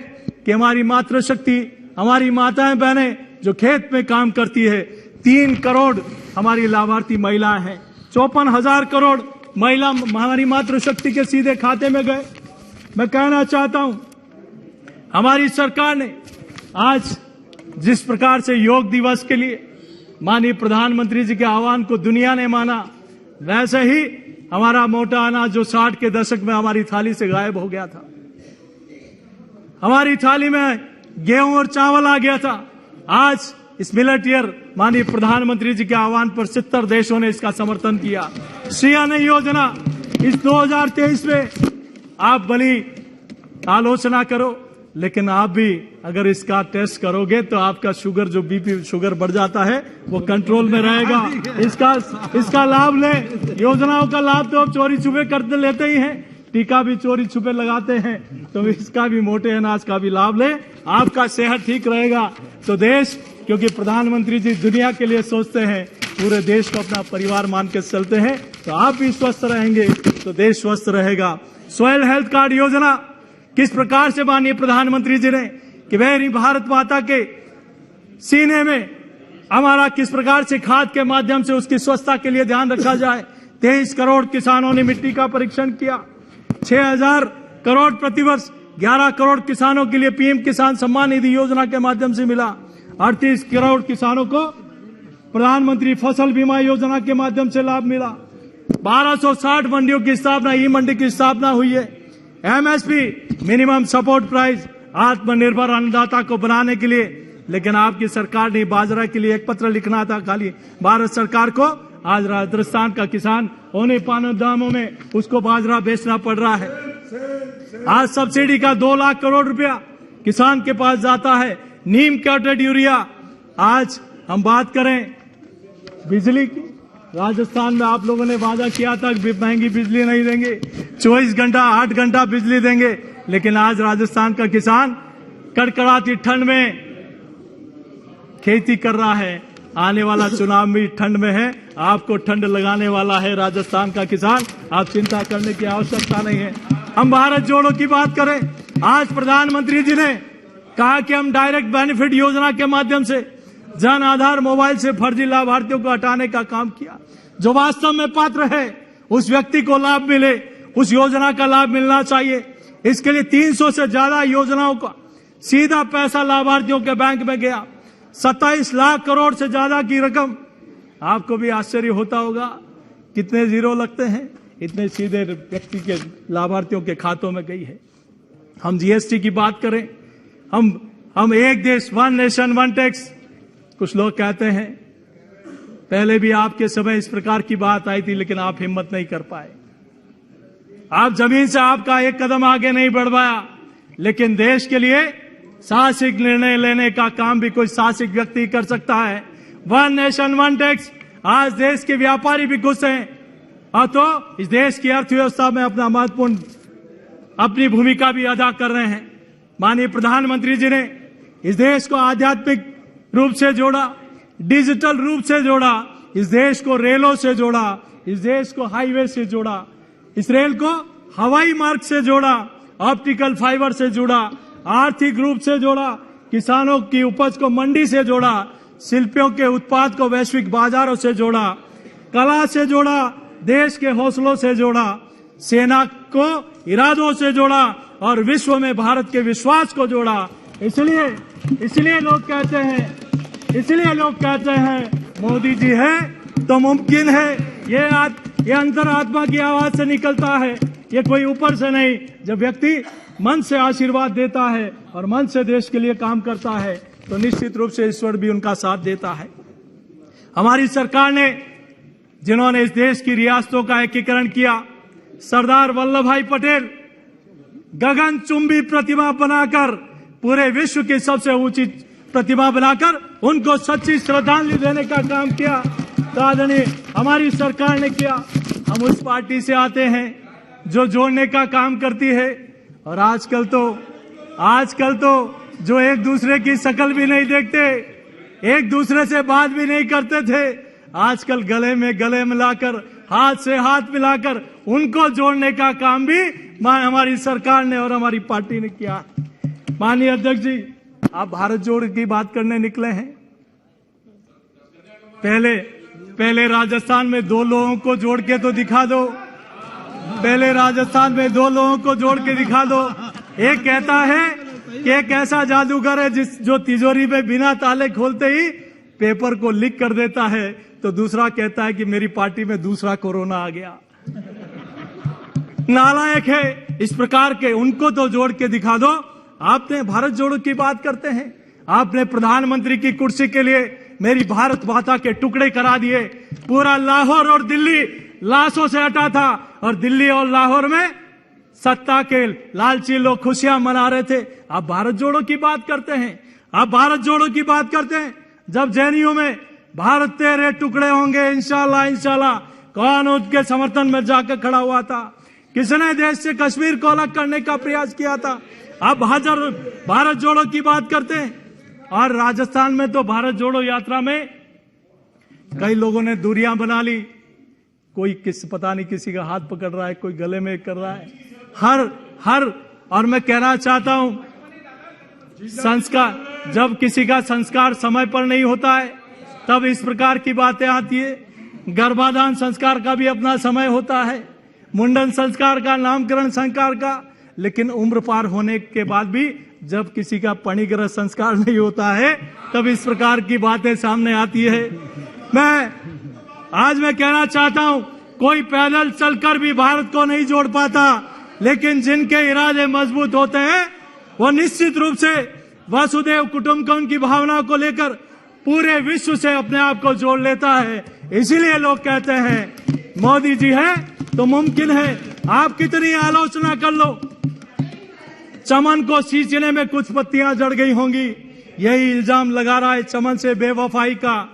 कि हमारी मातृशक्ति, हमारी माताएं बहनें जो खेत में काम करती है, 3 करोड़ हमारी लाभार्थी महिलाएं हैं, 54,000 करोड़ महिला हमारी मातृशक्ति के सीधे खाते में गए। मैं कहना चाहता हूं, हमारी सरकार ने आज जिस प्रकार से योग दिवस के लिए माननीय प्रधानमंत्री जी के आह्वान को दुनिया ने माना, वैसे ही हमारा मोटा अनाज जो 60 के दशक में हमारी थाली से गायब हो गया था, हमारी थाली में गेहूं और चावल आ गया था, आज इस मिलेट ईयर माननीय प्रधानमंत्री जी के आह्वान पर 70 देशों ने इसका समर्थन किया। श्रेयान योजना इस 2023 में आप भली आलोचना करो, लेकिन आप भी अगर इसका टेस्ट करोगे तो आपका शुगर, जो बीपी शुगर बढ़ जाता है, वो कंट्रोल में रहेगा। इसका लाभ लें। योजनाओं का लाभ तो अब चोरी छुपे करते लेते ही हैं, टीका भी चोरी छुपे लगाते हैं, तो इसका भी, मोटे अनाज का भी लाभ लें। आपका सेहत ठीक रहेगा तो देश, क्योंकि प्रधानमंत्री जी दुनिया के लिए सोचते हैं, पूरे देश को अपना परिवार मान के चलते हैं, तो आप भी स्वस्थ रहेंगे तो देश स्वस्थ रहेगा। सॉइल हेल्थ कार्ड योजना किस प्रकार से माननीय प्रधानमंत्री जी ने कि मेरी भारत माता के सीने में हमारा किस प्रकार से खाद के माध्यम से उसकी स्वच्छता के लिए ध्यान रखा जाए। 23 करोड़ किसानों ने मिट्टी का परीक्षण किया। 6,000 करोड़ प्रतिवर्ष 11 करोड़ किसानों के लिए पीएम किसान सम्मान निधि योजना के माध्यम से मिला। 38 करोड़ किसानों को प्रधानमंत्री फसल बीमा योजना के माध्यम से लाभ मिला। 1260 मंडियों की स्थापना, ई मंडी की स्थापना हुई है। एमएसपी मिनिमम सपोर्ट प्राइस आत्मनिर्भर अन्नदाता को बनाने के लिए, लेकिन आपकी सरकार ने बाजरा के लिए एक पत्र लिखना था खाली भारत सरकार को। आज राजस्थान का किसान औने पाने दामों में उसको बाजरा बेचना पड़ रहा है। आज सब्सिडी का 2 लाख करोड़ रुपया किसान के पास जाता है। नीम कोटेड यूरिया। आज हम बात करें बिजली की, राजस्थान में आप लोगों ने वादा किया था कि महंगी बिजली नहीं देंगे, 24 घंटा 8 घंटा बिजली देंगे, लेकिन आज राजस्थान का किसान कड़कड़ाती ठंड में खेती कर रहा है, आने वाला चुनाव भी ठंड में है, आपको ठंड लगाने वाला है राजस्थान का किसान, आप चिंता करने की आवश्यकता नहीं है। हम भारत जोड़ो की बात करें, आज प्रधानमंत्री जी ने कहा कि हम डायरेक्ट बेनिफिट योजना के माध्यम से जन आधार मोबाइल से फर्जी लाभार्थियों को हटाने का काम किया। जो वास्तव में पात्र है उस व्यक्ति को लाभ मिले, उस योजना का लाभ मिलना चाहिए। इसके लिए 300 से ज्यादा योजनाओं का सीधा पैसा लाभार्थियों के बैंक में गया। 27 लाख करोड़ से ज्यादा की रकम, आपको भी आश्चर्य होता होगा कितने जीरो लगते हैं, इतने सीधे व्यक्ति के लाभार्थियों के खातों में गई है। हम जीएसटी की बात करें, हम एक देश वन नेशन वन टैक्स, कुछ लोग कहते हैं, पहले भी आपके समय इस प्रकार की बात आई थी लेकिन आप हिम्मत नहीं कर पाए। आप जमीन से आपका एक कदम आगे नहीं बढ़ पाया, लेकिन देश के लिए साहसिक निर्णय लेने का काम भी कोई साहसिक व्यक्ति कर सकता है। वन नेशन वन टैक्स, आज देश के व्यापारी भी खुश हैं और तो इस देश की अर्थव्यवस्था में अपना महत्वपूर्ण अपनी भूमिका भी अदा कर रहे हैं। माननीय प्रधानमंत्री जी ने इस देश को आध्यात्मिक रूप से जोड़ा, डिजिटल रूप से जोड़ा, इस देश को रेलों से जोड़ा, इस देश को हाईवे से जोड़ा, इस रेल को हवाई मार्ग से जोड़ा, ऑप्टिकल फाइबर से जोड़ा, आर्थिक रूप से जोड़ा, किसानों की उपज को मंडी से जोड़ा, शिल्पियों के उत्पाद को वैश्विक बाजारों से जोड़ा, कला से जोड़ा, देश के हौसलों से जोड़ा, सेना को इरादों से जोड़ा और विश्व में भारत के विश्वास को जोड़ा। इसलिए लोग कहते हैं मोदी जी है तो मुमकिन है। ये अंतरात्मा की आवाज से निकलता है, ये कोई ऊपर से नहीं। जब व्यक्ति मन से आशीर्वाद देता है और मन से देश के लिए काम करता है तो निश्चित रूप से ईश्वर भी उनका साथ देता है। हमारी सरकार ने जिन्होंने इस देश की रियासतों का एकीकरण किया, सरदार वल्लभ भाई पटेल गगनचुंबी प्रतिमा बनाकर, पूरे विश्व की सबसे ऊंची प्रतिमा बनाकर उनको सच्ची श्रद्धांजलि देने का काम किया। तो आदरणीय हमारी सरकार ने किया। हम उस पार्टी से आते हैं जो जोड़ने का काम करती है, और आजकल तो जो एक दूसरे की शक्ल भी नहीं देखते, एक दूसरे से बात भी नहीं करते थे, आजकल गले में गले मिलाकर, हाथ से हाथ मिलाकर उनको जोड़ने का काम भी हमारी सरकार ने और हमारी पार्टी ने किया। माननीय अध्यक्ष जी, आप भारत जोड़ की बात करने निकले हैं। पहले राजस्थान में 2 लोगों को जोड़ के तो दिखा दो। पहले राजस्थान में 2 लोगों को जोड़ के दिखा दो। एक कहता है कि एक ऐसा जादूगर है जो तिजोरी में बिना ताले खोलते ही पेपर को लीक कर देता है, तो दूसरा कहता है कि मेरी पार्टी में दूसरा कोरोना आ गया। नालायक है इस प्रकार के, उनको तो जोड़ के दिखा दो। आपने भारत जोड़ो की बात करते हैं, आपने प्रधानमंत्री की कुर्सी के लिए मेरी भारत माता के टुकड़े करा दिए। पूरा लाहौर और दिल्ली लाशों से हटा था, और दिल्ली और लाहौर में सत्ता के लालची लोग खुशियां मना रहे थे। आप भारत जोड़ो की बात करते हैं, आप भारत जोड़ो की बात करते हैं। जब जेएनयू में भारत तेरे टुकड़े होंगे इंशाल्लाह इंशाल्लाह, कौन उसके समर्थन में जाकर खड़ा हुआ था? किसने देश से कश्मीर को अलग करने का प्रयास किया था? आप भारत जोड़ो की बात करते हैं। और राजस्थान में तो भारत जोड़ो यात्रा में कई लोगों ने दूरियां बना ली। कोई पता नहीं किसी का हाथ पकड़ रहा है, कोई गले में कर रहा है। और मैं कहना चाहता हूं, संस्कार, जब किसी का संस्कार समय पर नहीं होता है तब इस प्रकार की बातें आती है। गर्भाधान संस्कार का भी अपना समय होता है, मुंडन संस्कार का, नामकरण संस्कार का, लेकिन उम्र पार होने के बाद भी जब किसी का पणिग्रह संस्कार नहीं होता है तब इस प्रकार की बातें सामने आती है। आज मैं कहना चाहता हूं, कोई पैदल चलकर भी भारत को नहीं जोड़ पाता, लेकिन जिनके इरादे मजबूत होते हैं वो निश्चित रूप से वसुधैव कुटुंबकम की भावना को लेकर पूरे विश्व से अपने आप को जोड़ लेता है। इसीलिए लोग कहते हैं मोदी जी है तो मुमकिन है। आप कितनी आलोचना कर लो, चमन को सींचने में कुछ पत्तियां जड़ गई होंगी, यही इल्जाम लगा रहा है चमन से बेवफाई का।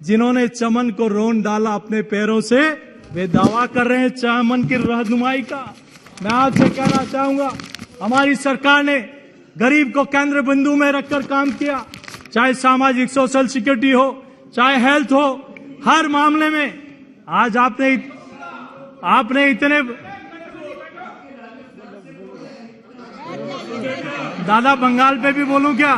जिन्होंने चमन को रोन डाला अपने पैरों से, वे दावा कर रहे हैं चमन की रहनुमाई का। मैं आपसे कहना चाहूंगा, हमारी सरकार ने गरीब को केंद्र बिंदु में रखकर काम किया, चाहे सामाजिक सोशल सिक्योरिटी हो, चाहे हेल्थ हो, हर मामले में आज आपने इतने दादा बंगाल पे भी बोलूं क्या?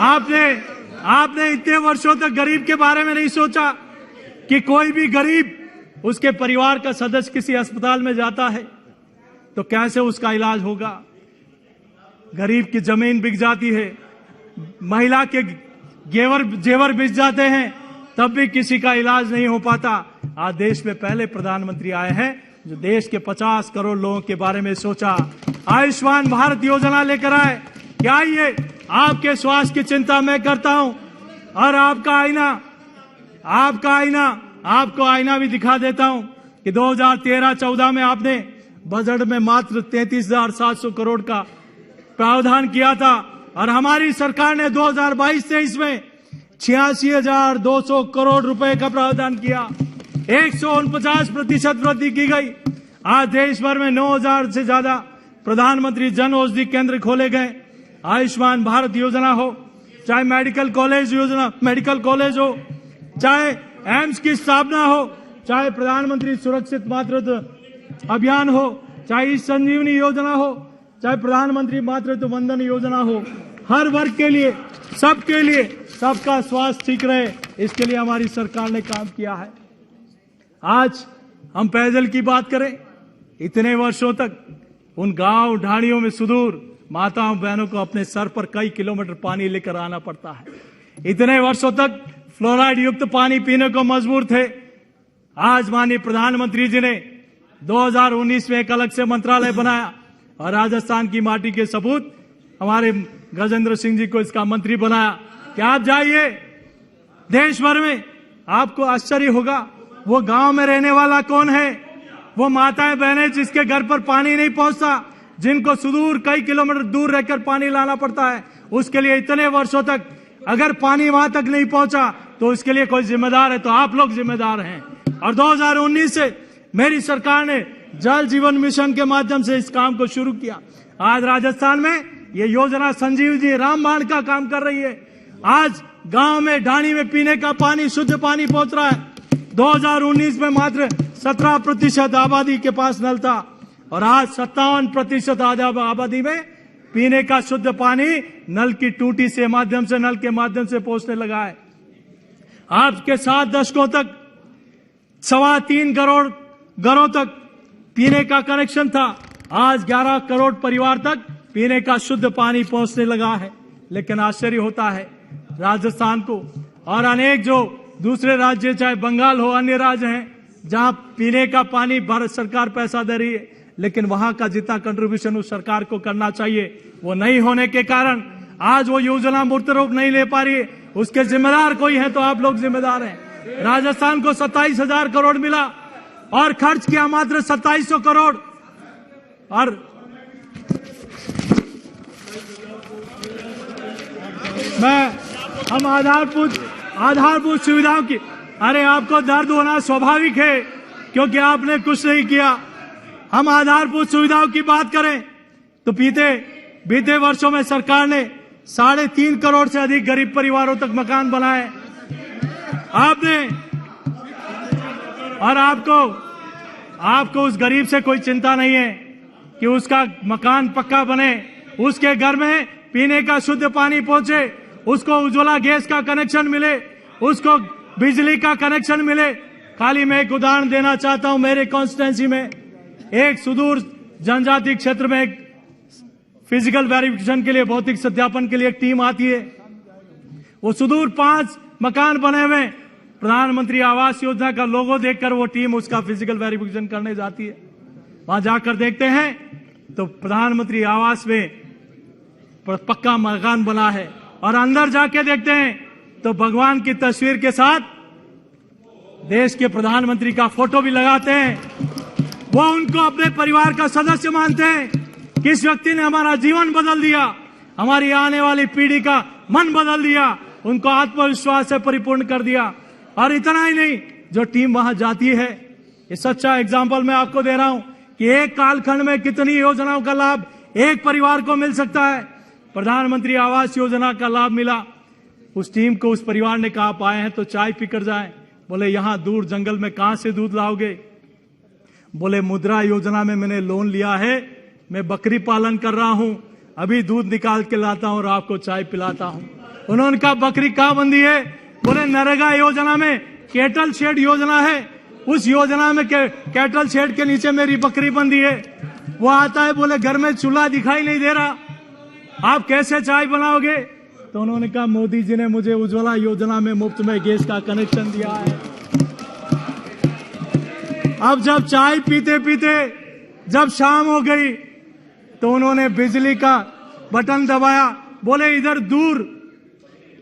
आपने इतने वर्षों तक गरीब के बारे में नहीं सोचा कि कोई भी गरीब, उसके परिवार का सदस्य किसी अस्पताल में जाता है तो कैसे उसका इलाज होगा। गरीब की जमीन बिक जाती है, महिला के जेवर बिक जाते हैं, तब भी किसी का इलाज नहीं हो पाता। आज देश में पहले प्रधानमंत्री आए हैं जो देश के 50 करोड़ लोगों के बारे में सोचा, आयुष्मान भारत योजना लेकर आए। क्या ये आपके स्वास्थ्य की चिंता मैं करता हूं, और आपको आईना भी दिखा देता हूं कि 2013-14 में आपने बजट में मात्र 33,700 करोड़ का प्रावधान किया था, और हमारी सरकार ने 2022-23 में 86,200 करोड़ रुपए का प्रावधान किया। 149% वृद्धि की गई। आज देश भर में 9,000 से ज्यादा प्रधानमंत्री जन औषधि केंद्र खोले गए। आयुष्मान भारत योजना हो, चाहे मेडिकल कॉलेज हो, चाहे एम्स की स्थापना हो, चाहे प्रधानमंत्री सुरक्षित मातृत्व अभियान हो, चाहे संजीवनी योजना हो, चाहे प्रधानमंत्री मातृत्व वंदन योजना हो, हर वर्ग के लिए, सबके लिए, सबका स्वास्थ्य ठीक रहे, इसके लिए हमारी सरकार ने काम किया है। आज हम पेयजल की बात करें, इतने वर्षों तक उन गांव ढाणियों में सुदूर माताओं बहनों को अपने सर पर कई किलोमीटर पानी लेकर आना पड़ता है। इतने वर्षों तक फ्लोराइड युक्त पानी पीने को मजबूर थे। आज माननीय प्रधानमंत्री जी ने 2019 में एक अलग से मंत्रालय बनाया और राजस्थान की माटी के सपूत हमारे गजेंद्र सिंह जी को इसका मंत्री बनाया। क्या आप जाइए देश भर में, आपको आश्चर्य होगा वो गांव में रहने वाला कौन है, वो माताएं बहनें जिसके घर पर पानी नहीं पहुंचता, जिनको सुदूर कई किलोमीटर दूर रहकर पानी लाना पड़ता है, उसके लिए इतने वर्षों तक अगर पानी वहां तक नहीं पहुंचा तो इसके लिए कोई जिम्मेदार है तो आप लोग जिम्मेदार हैं। और 2019 से मेरी सरकार ने जल जीवन मिशन के माध्यम से इस काम को शुरू किया। आज राजस्थान में ये योजना संजीवनी रामबाण का काम कर रही है। आज गांव में ढाणी में पीने का पानी, शुद्ध पानी पहुंच रहा है। 2019 में मात्र 17% आबादी के पास नल था और आज 57% आबादी में पीने का शुद्ध पानी नल की टूटी से नल के माध्यम से पहुंचने लगा है। आज के 7 दशकों तक 3.25 करोड़ घरों तक पीने का कनेक्शन था, आज 11 करोड़ परिवार तक पीने का शुद्ध पानी पहुंचने लगा है। लेकिन आश्चर्य होता है राजस्थान को और अनेक जो दूसरे राज्य, चाहे बंगाल हो, अन्य राज्य हैं जहां पीने का पानी भारत सरकार पैसा दे रही है, लेकिन वहां का जितना कंट्रीब्यूशन उस सरकार को करना चाहिए वो नहीं होने के कारण आज वो योजना मूर्त रूप नहीं ले पा रही है। उसके जिम्मेदार कोई है तो आप लोग जिम्मेदार हैं। राजस्थान को 27,000 करोड़ मिला और खर्च किया मात्र 2700 करोड़। और हम आधारभूत सुविधाओं की, अरे आपको दर्द होना स्वाभाविक है क्योंकि आपने कुछ नहीं किया। हम आधारभूत सुविधाओं की बात करें तो बीते वर्षों में सरकार ने 3.5 करोड़ से अधिक गरीब परिवारों तक मकान बनाए आपने। और आपको उस गरीब से कोई चिंता नहीं है कि उसका मकान पक्का बने, उसके घर में पीने का शुद्ध पानी पहुंचे, उसको उज्ज्वला गैस का कनेक्शन मिले, उसको बिजली का कनेक्शन मिले। खाली मैं एक उदाहरण देना चाहता हूं। मेरे कॉन्स्टिट्यूंसी में एक सुदूर जनजाति क्षेत्र में एक फिजिकल वेरिफिकेशन के लिए, भौतिक सत्यापन के लिए एक टीम आती है। वो सुदूर 5 मकान बने हुए, प्रधानमंत्री आवास योजना का लोगो देखकर वो टीम उसका फिजिकल वेरिफिकेशन करने जाती है। वहां जाकर देखते हैं तो प्रधानमंत्री आवास में पक्का मकान बना है, और अंदर जाके देखते हैं तो भगवान की तस्वीर के साथ देश के प्रधानमंत्री का फोटो भी लगाते हैं। वो उनको अपने परिवार का सदस्य मानते हैं। किस व्यक्ति ने हमारा जीवन बदल दिया, हमारी आने वाली पीढ़ी का मन बदल दिया, उनको आत्मविश्वास से परिपूर्ण कर दिया। और इतना ही नहीं, जो टीम वहां जाती है, ये सच्चा एग्जाम्पल मैं आपको दे रहा हूं कि एक कालखंड में कितनी योजनाओं का लाभ एक परिवार को मिल सकता है। प्रधानमंत्री आवास योजना का लाभ मिला उस टीम को, उस परिवार ने कहा आप आए हैं तो चाय पीकर जाएं। बोले यहां दूर जंगल में कहां से दूध लाओगे? बोले मुद्रा योजना में मैंने लोन लिया है, मैं बकरी पालन कर रहा हूं, अभी दूध निकाल के लाता हूं और आपको चाय पिलाता हूं। उन्होंने कहा बकरी कहां बंधी है? बोले नरेगा योजना में कैटल शेड योजना है, उस योजना में कैटल शेड के नीचे मेरी बकरी बंधी है। वो आता है, बोले घर में चूल्हा दिखाई नहीं दे रहा, आप कैसे चाय बनाओगे? तो उन्होंने कहा मोदी जी ने मुझे उज्ज्वला योजना में मुफ्त में गैस का कनेक्शन दिया है। अब जब चाय पीते पीते जब शाम हो गई तो उन्होंने बिजली का बटन दबाया। बोले इधर दूर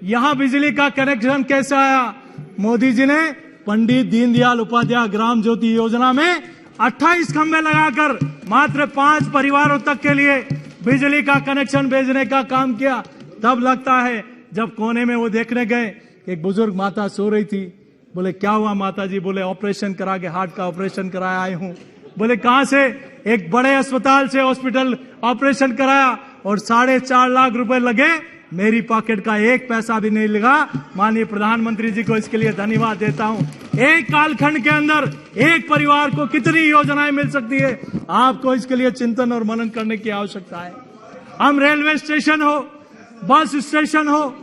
यहां बिजली का कनेक्शन कैसे आया? मोदी जी ने पंडित दीनदयाल उपाध्याय ग्राम ज्योति योजना में 28 खंभे लगाकर मात्र 5 परिवारों तक के लिए बिजली का कनेक्शन भेजने का काम किया। तब लगता है जब कोने में वो देखने गए, एक बुजुर्ग माता सो रही थी। बोले क्या हुआ माता जी? बोले ऑपरेशन करा के हार्ट का ऑपरेशन कराया आई हूं। बोले कहां से? एक बड़े अस्पताल से हॉस्पिटल ऑपरेशन कराया और 4.5 लाख रुपए लगे, मेरी पॉकेट का 1 पैसा भी नहीं लगा। माननीय प्रधानमंत्री जी को इसके लिए धन्यवाद देता हूं। एक कालखंड के अंदर एक परिवार को कितनी योजनाएं मिल सकती है, आपको इसके लिए चिंतन और मनन करने की आवश्यकता है। हम रेलवे स्टेशन हो, बस स्टेशन हो,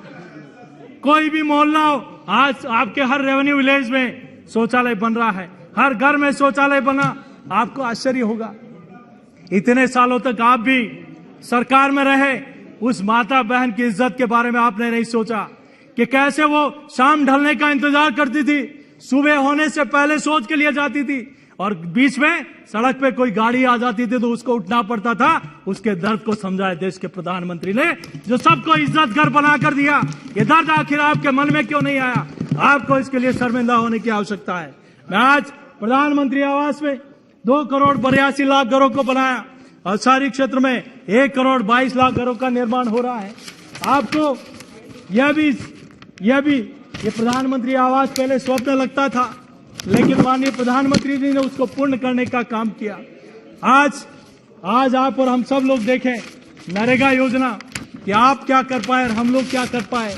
कोई भी मोहल्ला हो, आज आपके हर रेवेन्यू विलेज में शौचालय बन रहा है, हर घर में शौचालय बना। आपको आश्चर्य होगा, इतने सालों तक आप भी सरकार में रहे, उस माता बहन की इज्जत के बारे में आपने नहीं सोचा कि कैसे वो शाम ढलने का इंतजार करती थी, सुबह होने से पहले सोच के लिए जाती थी और बीच में सड़क पे कोई गाड़ी आ जाती थी तो उसको उठना पड़ता था। उसके दर्द को समझाए देश के प्रधानमंत्री ने, जो सबको इज्जत घर बनाकर दिया। ये दर्द आखिर आपके मन में क्यों नहीं आया? आपको इसके लिए शर्मिंदा होने की आवश्यकता है। मैं आज प्रधानमंत्री आवास में 2 करोड़ 82 लाख घरों को बनाया और शहरी क्षेत्र में 1 करोड़ 22 लाख घरों का निर्माण हो रहा है। आपको ये प्रधानमंत्री आवास पहले स्वप्न लगता था, लेकिन माननीय प्रधानमंत्री जी ने उसको पूर्ण करने का काम किया। आज आप और हम सब लोग देखें नरेगा योजना कि आप क्या कर पाए और हम लोग क्या कर पाए।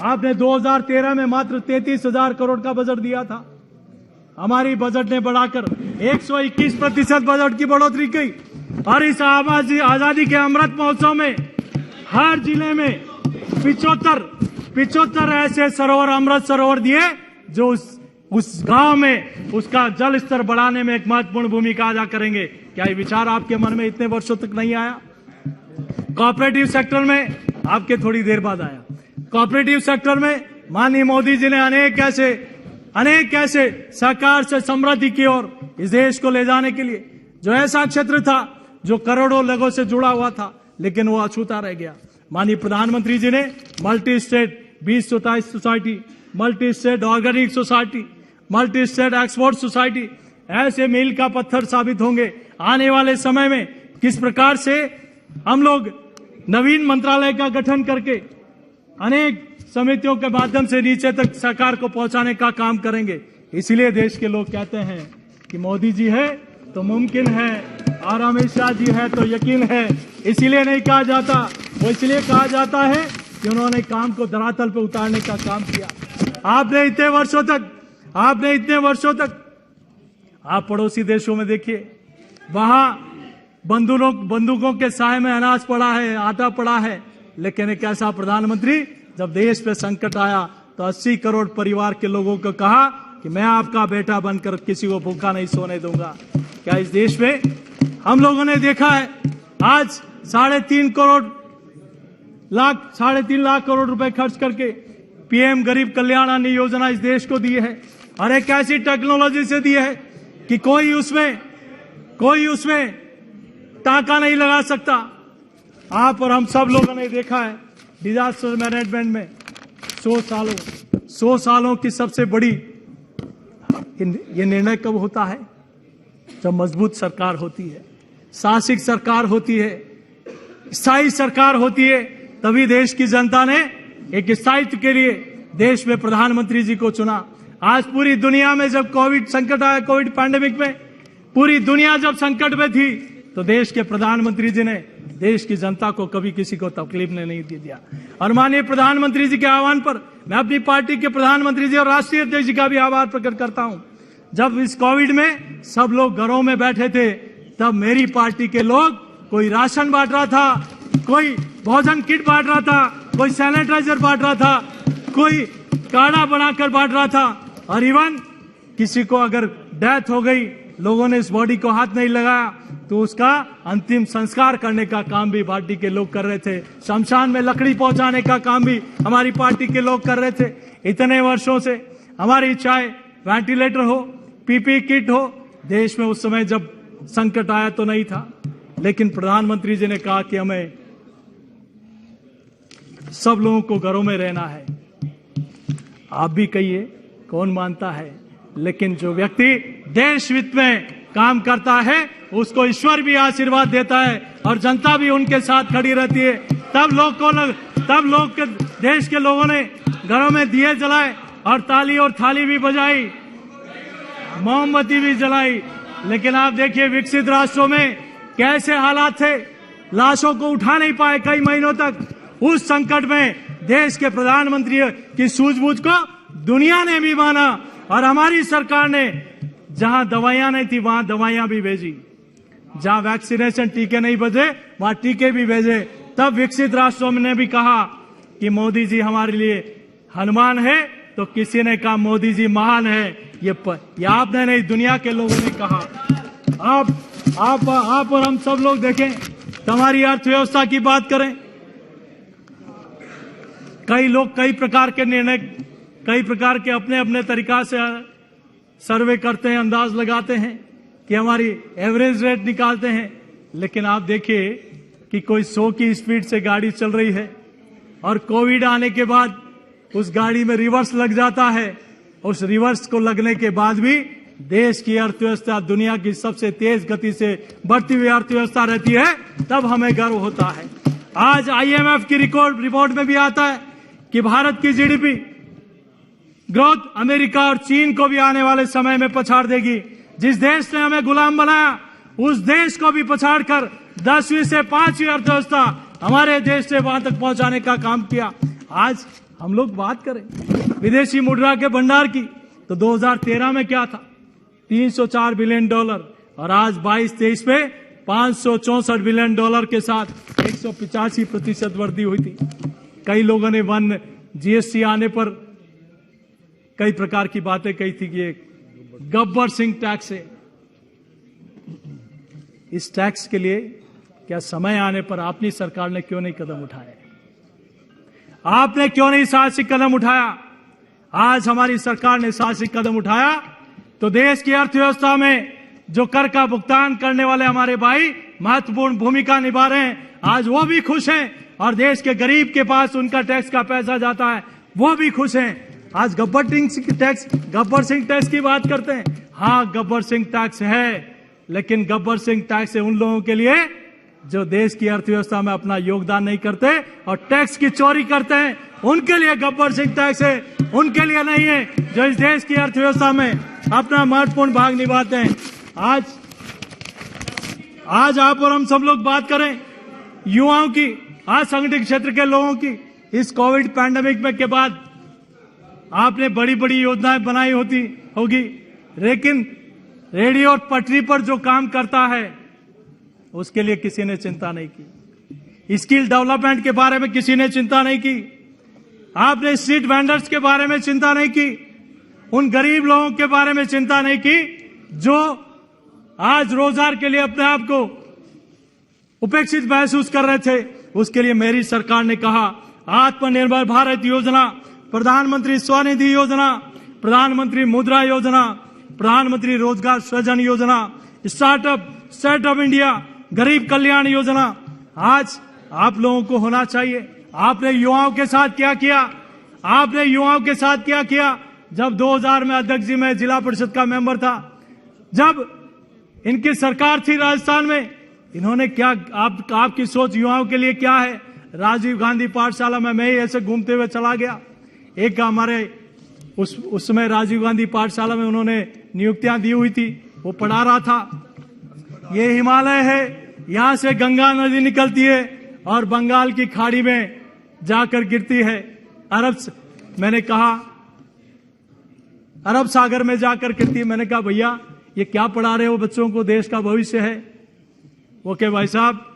आपने 2013 में मात्र 33,000 करोड़ का बजट दिया था, हमारी बजट ने बढ़ाकर 121% बजट की बढ़ोतरी की। और इस आजादी के अमृत महोत्सव में हर जिले में 75 ऐसे सरोवर, अमृत सरोवर दिए जो उस गांव में उसका जल स्तर बढ़ाने में एक महत्वपूर्ण भूमिका अदा करेंगे। क्या ये विचार आपके मन में इतने वर्षों तक नहीं आया? कोऑपरेटिव सेक्टर में आपके थोड़ी देर बाद आया। कोऑपरेटिव सेक्टर में माननीय मोदी जी ने अनेक ऐसे सहकार से समृद्धि की ओर इस देश को ले जाने के लिए, जो ऐसा क्षेत्र था जो करोड़ों लोगों से जुड़ा हुआ था लेकिन वो अछूता रह गया। माननीय प्रधानमंत्री जी ने multi state 2027 society, multi state organic society, multi state export society ऐसे मील का पत्थर साबित होंगे। आने वाले समय में किस प्रकार से हम लोग नवीन मंत्रालय का गठन करके अनेक समितियों के माध्यम से नीचे तक सरकार को पहुंचाने का काम करेंगे। इसीलिए देश के लोग कहते हैं कि मोदी जी है तो मुमकिन है और अमित शाह जी है तो यकीन है। इसीलिए नहीं कहा जाता, वो इसलिए कहा जाता है कि उन्होंने काम को धरातल पर उतारने का काम किया। आपने इतने वर्षों तक आप पड़ोसी देशों में देखिए, वहां बंदूकों के साए में अनाज पड़ा है, आटा पड़ा है, लेकिन एक ऐसा प्रधानमंत्री जब देश पे संकट आया तो 80 करोड़ परिवार के लोगों को कहा कि मैं आपका बेटा बनकर किसी को भूखा नहीं सोने दूंगा। क्या इस देश में हम लोगों ने देखा है आज 3.5 लाख करोड़ रुपए खर्च करके पीएम गरीब कल्याण अन्न योजना इस देश को दी है और एक ऐसी टेक्नोलॉजी से दी है कि कोई उसमें टाका नहीं लगा सकता। आप और हम सब लोगों ने देखा है डिजास्टर मैनेजमेंट में 100 सालों की सबसे बड़ी ये निर्णय कब होता है? जब मजबूत सरकार होती है, साहसिक सरकार होती है, स्थायी सरकार होती है, तभी देश की जनता ने एक स्थायित्व के लिए देश में प्रधानमंत्री जी को चुना। आज पूरी दुनिया में जब कोविड संकट आया, कोविड पैंडेमिक में पूरी दुनिया जब संकट में थी, तो देश के प्रधानमंत्री जी ने देश की जनता को कभी किसी को तकलीफ ने नहीं दिया। और माननीय प्रधानमंत्री जी के आह्वान पर मैं अपनी पार्टी के प्रधानमंत्री जी और राष्ट्रीय अध्यक्ष जी का भी आभार प्रकट करता हूं। जब इस कोविड में सब लोग घरों में बैठे थे, तब मेरी पार्टी के लोग, कोई राशन बांट रहा था, कोई भोजन किट बांट रहा था, कोई सैनिटाइजर बांट रहा था, कोई काढ़ा बनाकर बांट रहा था, और इवन किसी को अगर डेथ हो गई, लोगों ने इस बॉडी को हाथ नहीं लगाया तो उसका अंतिम संस्कार करने का काम भी पार्टी के लोग कर रहे थे। शमशान में लकड़ी पहुंचाने का काम भी हमारी पार्टी के लोग कर रहे थे। इतने वर्षों से हमारी चाहे वेंटिलेटर हो, पीपी किट हो, देश में उस समय जब संकट आया तो नहीं था, लेकिन प्रधानमंत्री जी ने कहा कि हमें सब लोगों को घरों में रहना है। आप भी कहिए, कौन मानता है, लेकिन जो व्यक्ति देश हित में काम करता है उसको ईश्वर भी आशीर्वाद देता है और जनता भी उनके साथ खड़ी रहती है। तब लोग के देश के लोगों ने घरों में दिए जलाए और ताली और थाली भी बजाई, मोमबत्ती भी जलाई। लेकिन आप देखिए विकसित राष्ट्रों में कैसे हालात थे, लाशों को उठा नहीं पाए कई महीनों तक। उस संकट में देश के प्रधानमंत्री की सूझबूझ को दुनिया ने भी माना और हमारी सरकार ने जहां दवाइयां नहीं थी वहां दवाइयां भी भेजी, जहां वैक्सीनेशन टीके नहीं भेजे वहां टीके भी भेजे। तब विकसित राष्ट्रों ने भी कहा कि मोदी जी हमारे लिए हनुमान है, तो किसी ने कहा मोदी जी महान है। ये आपने नहीं, दुनिया के लोगों ने कहा। आप और हम सब लोग देखें, हमारी अर्थव्यवस्था की बात करें, कई लोग कई प्रकार के निर्णय, कई प्रकार के अपने अपने तरीका से सर्वे करते हैं, अंदाज लगाते हैं कि हमारी एवरेज रेट निकालते हैं। लेकिन आप देखिए कि कोई 100 की स्पीड से गाड़ी चल रही है और कोविड आने के बाद उस गाड़ी में रिवर्स लग जाता है। उस रिवर्स को लगने के बाद भी देश की अर्थव्यवस्था दुनिया की सबसे तेज गति से बढ़ती हुई अर्थव्यवस्था रहती है, तब हमें गर्व होता है। आज IMF की रिपोर्ट में भी आता है कि भारत की जीडीपी ग्रोथ अमेरिका और चीन को भी आने वाले समय में पछाड़ देगी। जिस देश ने हमें गुलाम बनाया उस देश को भी पछाड़कर 10वीं से 5वीं अर्थव्यवस्था हमारे देश से वहां तक पहुंचाने का काम किया। आज हम लोग बात करें विदेशी मुद्रा के भंडार की, तो 2013 में क्या था, $304 बिलियन, और आज 22-23 में $564 बिलियन के साथ 185% वृद्धि हुई थी। कई लोगों ने GST आने पर कई प्रकार की बातें कही थी कि ये गब्बर सिंह टैक्स है। इस टैक्स के लिए क्या समय आने पर अपनी सरकार ने क्यों नहीं कदम उठाए? आपने क्यों नहीं साहसिक कदम उठाया? आज हमारी सरकार ने साहसिक कदम उठाया तो देश की अर्थव्यवस्था में जो कर का भुगतान करने वाले हमारे भाई महत्वपूर्ण भूमिका निभा रहे हैं, आज वो भी खुश हैं और देश के गरीब के पास उनका टैक्स का पैसा जाता है, वो भी खुश हैं। आज गब्बर सिंह टैक्स की बात करते हैं। हाँ, गब्बर सिंह टैक्स है, लेकिन गब्बर सिंह टैक्स है उन लोगों के लिए जो देश की अर्थव्यवस्था में अपना योगदान नहीं करते और टैक्स की चोरी करते हैं, उनके लिए गब्बर सिंह टैक्स है, उनके लिए नहीं है जो इस देश की अर्थव्यवस्था में अपना महत्वपूर्ण भाग निभाते हैं। आज आप और हम सब लोग बात करें युवाओं की, असंगठित क्षेत्र के लोगों की। इस कोविड पैंडेमिक में के बाद आपने बड़ी बड़ी योजनाएं बनाई होगी, लेकिन रेडियो और पटरी पर जो काम करता है उसके लिए किसी ने चिंता नहीं की। स्किल डेवलपमेंट के बारे में किसी ने चिंता नहीं की। आपने स्ट्रीट वेंडर्स के बारे में चिंता नहीं की। उन गरीब लोगों के बारे में चिंता नहीं की जो आज रोजगार के लिए अपने आप को उपेक्षित महसूस कर रहे थे। उसके लिए मेरी सरकार ने कहा आत्मनिर्भर भारत योजना, प्रधानमंत्री स्वनिधि योजना, प्रधानमंत्री मुद्रा योजना, प्रधानमंत्री रोजगार सृजन योजना, स्टार्टअप इंडिया, गरीब कल्याण योजना। आज आप लोगों को होना चाहिए। आपने युवाओं के साथ क्या किया? आपने युवाओं के साथ क्या किया? जब 2000 में अध्यक्ष जी मैं जिला परिषद का मेंबर था, जब इनकी सरकार थी राजस्थान में, इन्होंने क्या, आपकी सोच युवाओं के लिए क्या है? राजीव गांधी पाठशाला में मैं ही ऐसे घूमते हुए चला गया। एक हमारे उस समय राजीव गांधी पाठशाला में उन्होंने नियुक्तियां दी हुई थी, वो पढ़ा रहा था। ये हिमालय है, यहां से गंगा नदी निकलती है और बंगाल की खाड़ी में जाकर गिरती है। मैंने कहा अरब सागर में जाकर गिरती है। मैंने कहा भैया ये क्या पढ़ा रहे हो बच्चों को, देश का भविष्य है। वो कहे भाई साहब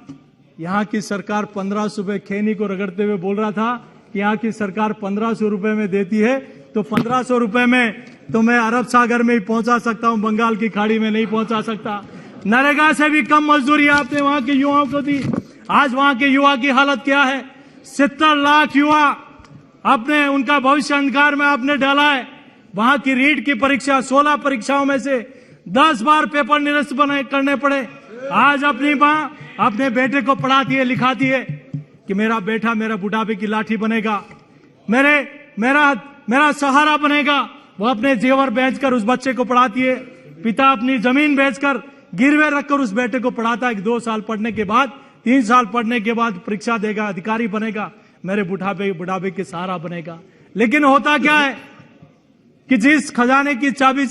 यहाँ की सरकार 1500 रुपए खैनी को रगड़ते हुए बोल रहा था कि यहाँ की सरकार 1500 रुपए में देती है, तो 1500 रुपए में तो मैं अरब सागर में ही पहुंचा सकता हूं, बंगाल की खाड़ी में नहीं पहुंचा सकता। नरेगा से भी कम मजदूरी आपने वहां के युवाओं को दी। आज वहां के युवा की हालत क्या है? 70 लाख युवा अपने उनका भविष्य अंधकार में आपने डाला है। वहां की रीट की परीक्षा 16 परीक्षाओं में से 10 बार पेपर निरस्त करने पड़े। आज अपनी मां अपने बेटे को पढ़ाती है, लिखाती है कि मेरा बेटा मेरा बुढ़ापे की लाठी बनेगा, मेरा सहारा बनेगा। वो अपने जेवर बेचकर उस बच्चे को पढ़ाती है। पिता अपनी जमीन बेचकर गिरवे रखकर उस बेटे को पढ़ाता है कि 2 साल पढ़ने के बाद 3 साल पढ़ने के बाद परीक्षा देगा, अधिकारी बनेगा, मेरे बुढ़ापे के सहारा बनेगा। लेकिन होता क्या है कि जिस खजाने की चाबी,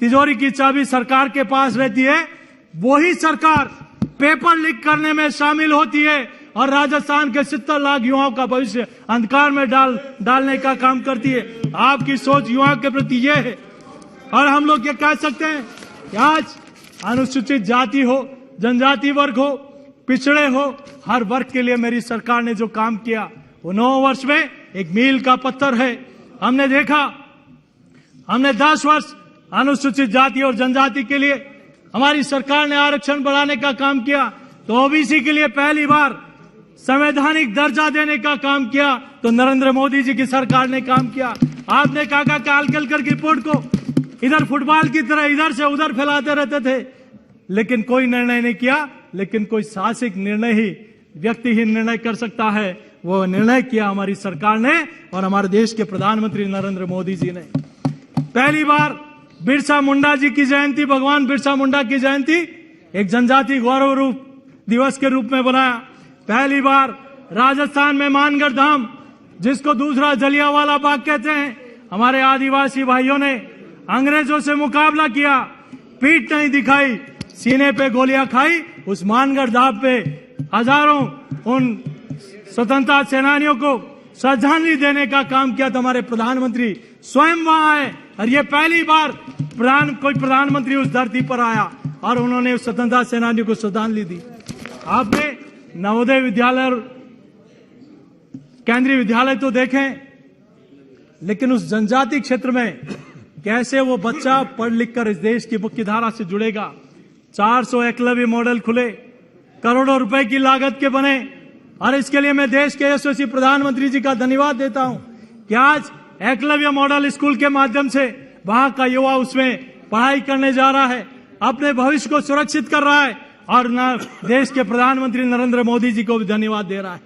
तिजोरी की चाबी सरकार के पास रहती है, वही सरकार पेपर लीक करने में शामिल होती है और राजस्थान के 70 लाख युवाओं का भविष्य अंधकार में डालने का काम करती है। आपकी सोच युवाओं के प्रति यह है। और हम लोग ये कह सकते हैं कि आज अनुसूचित जाति हो, जनजाति वर्ग हो, पिछड़े हो, हर वर्ग के लिए मेरी सरकार ने जो काम किया वो 9 वर्ष में एक मील का पत्थर है। हमने देखा, हमने 10 वर्ष अनुसूचित जाति और जनजाति के लिए हमारी सरकार ने आरक्षण बढ़ाने का काम किया, तो ओबीसी के लिए पहली बार संवैधानिक दर्जा देने का काम किया, तो नरेंद्र मोदी जी की सरकार ने काम किया। आपने कहा कि आलकलकर की रिपोर्ट को इधर फुटबॉल की तरह इधर से उधर फैलाते रहते थे, लेकिन कोई निर्णय नहीं किया। लेकिन कोई साहसिक निर्णय ही व्यक्ति ही निर्णय कर सकता है, वो निर्णय किया हमारी सरकार ने और हमारे देश के प्रधानमंत्री नरेंद्र मोदी जी ने। पहली बार बिरसा मुंडा जी की जयंती, भगवान बिरसा मुंडा की जयंती एक जनजाति गौरव रूप दिवस के रूप में बनाया। पहली बार राजस्थान में मानगढ़ धाम, जिसको दूसरा जलियांवाला बाग कहते हैं, हमारे आदिवासी भाइयों ने अंग्रेजों से मुकाबला किया, पीठ नहीं दिखाई, सीने पे गोलियां खाई। उस मानगढ़ धाम पे हजारों उन स्वतंत्रता सेनानियों को श्रद्धांजलि देने का काम किया, तो हमारे प्रधानमंत्री स्वयं वहां आए। और ये पहली बार कोई प्रधानमंत्री उस धरती पर आया और उन्होंने उस स्वतंत्रता सेनानियों को श्रद्धांजलि दी। आपने नवोदय विद्यालय और केंद्रीय विद्यालय तो देखें, लेकिन उस जनजाति क्षेत्र में कैसे वो बच्चा पढ़ लिख कर इस देश की मुख्य धारा से जुड़ेगा। 400 एकलव्य मॉडल खुले, करोड़ों रुपए की लागत के बने। और इसके लिए मैं देश के यशस्वी प्रधानमंत्री जी का धन्यवाद देता हूं कि आज एकलव्य मॉडल स्कूल के माध्यम से वहां का युवा उसमें पढ़ाई करने जा रहा है, अपने भविष्य को सुरक्षित कर रहा है और देश के प्रधानमंत्री नरेंद्र मोदी जी को भी धन्यवाद दे रहा है।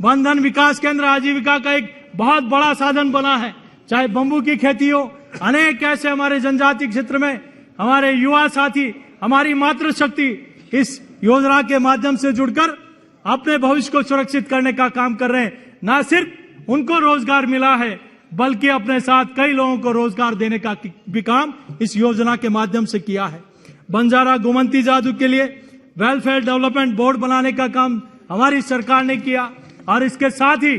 बंधन विकास केंद्र आजीविका का एक बहुत बड़ा साधन बना है, चाहे बंबू की खेती हो। अनेक ऐसे हमारे जनजाति क्षेत्र में हमारे युवा साथी, हमारी मातृशक्ति इस योजना के माध्यम से जुड़कर अपने भविष्य को सुरक्षित करने का काम कर रहे हैं। न सिर्फ उनको रोजगार मिला है, बल्कि अपने साथ कई लोगों को रोजगार देने का भी काम इस योजना के माध्यम से किया है। बंजारा गोमती जादू के लिए वेलफेयर डेवलपमेंट बोर्ड बनाने का काम हमारी सरकार ने किया। और इसके साथ ही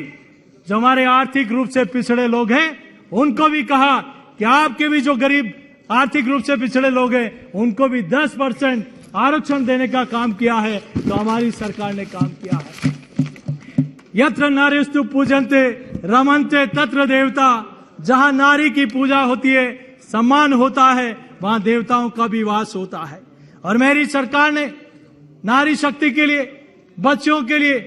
जो हमारे आर्थिक रूप से पिछड़े लोग हैं, उनको भी कहा कि आपके भी जो गरीब आर्थिक रूप से पिछड़े लोग हैं, उनको भी 10% आरक्षण देने का काम किया है, तो हमारी सरकार ने काम किया है। यत्र नारीस्तु पूजन्ते रमन्ते तत्र देवता, जहां नारी की पूजा होती है, सम्मान होता है, वहां देवताओं का भी वास होता है। और मेरी सरकार ने नारी शक्ति के लिए, बच्चों के लिए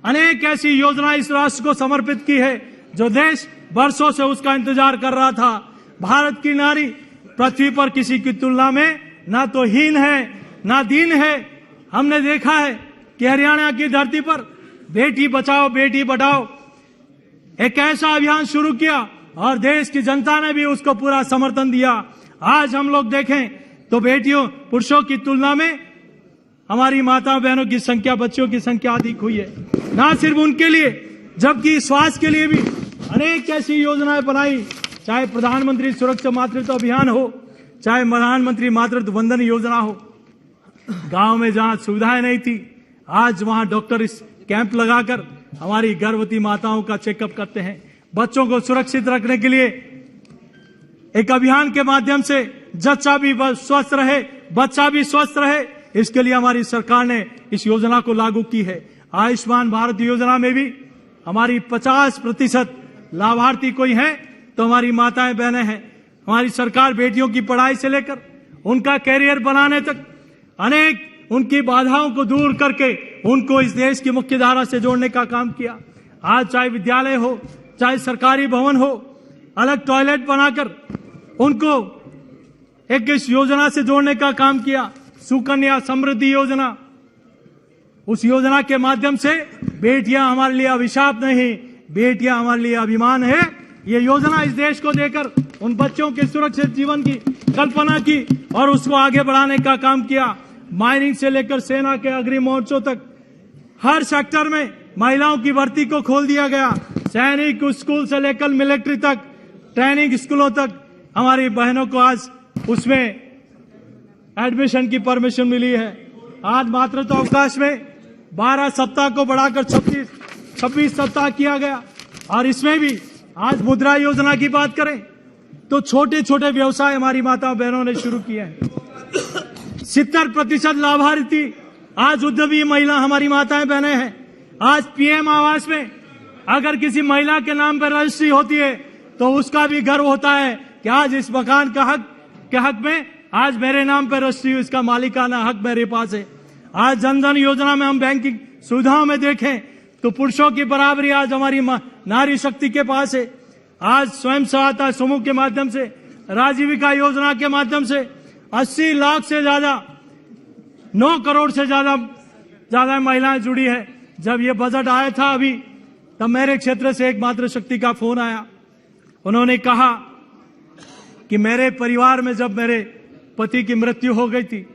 अनेक ऐसी योजनाएं इस राष्ट्र को समर्पित की है, जो देश वर्षों से उसका इंतजार कर रहा था। भारत की नारी पृथ्वी पर किसी की तुलना में ना तो हीन है ना दीन है। हमने देखा है कि हरियाणा की धरती पर बेटी बचाओ बेटी बढ़ाओ एक ऐसा अभियान शुरू किया और देश की जनता ने भी उसको पूरा समर्थन दिया। आज हम लोग देखें तो बेटियों पुरुषों की तुलना में हमारी माता बहनों की संख्या, बच्चों की संख्या अधिक हुई है। ना सिर्फ उनके लिए, जबकि स्वास्थ्य के लिए भी अनेक ऐसी योजनाएं बनाई, चाहे प्रधानमंत्री सुरक्षा मातृत्व अभियान हो, चाहे प्रधानमंत्री मातृत्व वंदन योजना हो। गांव में जहां सुविधाएं नहीं थी, आज वहां डॉक्टर इस कैंप लगाकर हमारी गर्भवती माताओं का चेकअप करते हैं। बच्चों को सुरक्षित रखने के लिए एक अभियान के माध्यम से जच्चा भी स्वस्थ रहे, बच्चा भी स्वस्थ रहे, इसके लिए हमारी सरकार ने इस योजना को लागू की है। आयुष्मान भारत योजना में भी हमारी 50% लाभार्थी कोई हैं तो हमारी माताएं बहनें हैं। हमारी सरकार बेटियों की पढ़ाई से लेकर उनका कैरियर बनाने तक अनेक उनकी बाधाओं को दूर करके उनको इस देश की मुख्य धारा से जोड़ने का काम किया। आज चाहे विद्यालय हो, चाहे सरकारी भवन हो, अलग टॉयलेट बनाकर उनको एक इस योजना से जोड़ने का काम किया। सुकन्या समृद्धि योजना, उस योजना के माध्यम से बेटियां हमारे लिए अभिशाप नहीं, बेटियां हमारे लिए अभिमान है। ये योजना इस देश को देकर उन बच्चों के सुरक्षित जीवन की कल्पना की और उसको आगे बढ़ाने का काम किया। माइनिंग से लेकर सेना के अग्रिम मोर्चों तक हर सेक्टर में महिलाओं की भर्ती को खोल दिया गया। सैनिक स्कूल से लेकर मिलिट्री तक, ट्रेनिंग स्कूलों तक हमारी बहनों को आज उसमें एडमिशन की परमिशन मिली है। आज मातृत्व अवकाश में 12 सप्ताह को बढ़ाकर 26 सप्ताह किया गया। और इसमें भी आज मुद्रा योजना की बात करें तो छोटे छोटे व्यवसाय हमारी माता बहनों ने शुरू किए हैं। 70% लाभार्थी आज उद्यमी महिला हमारी माताएं बहनें हैं। आज पीएम आवास में अगर किसी महिला के नाम पर रजिस्ट्री होती है तो उसका भी गर्व होता है कि आज इस मकान के हक में आज मेरे नाम पर रजिस्ट्री, इसका मालिकाना हक मेरे पास है। आज जनधन योजना में हम बैंकिंग सुविधाओं में देखें तो पुरुषों की बराबरी आज हमारी नारी शक्ति के पास है। आज स्वयं सहायता समूह के माध्यम से, राजीविका योजना के माध्यम से 80 लाख से ज्यादा, 9 करोड़ से ज्यादा महिलाएं जुड़ी है। जब ये बजट आया था अभी, तब मेरे क्षेत्र से एक मातृशक्ति का फोन आया। उन्होंने कहा कि मेरे परिवार में जब मेरे पति की मृत्यु हो गई थी,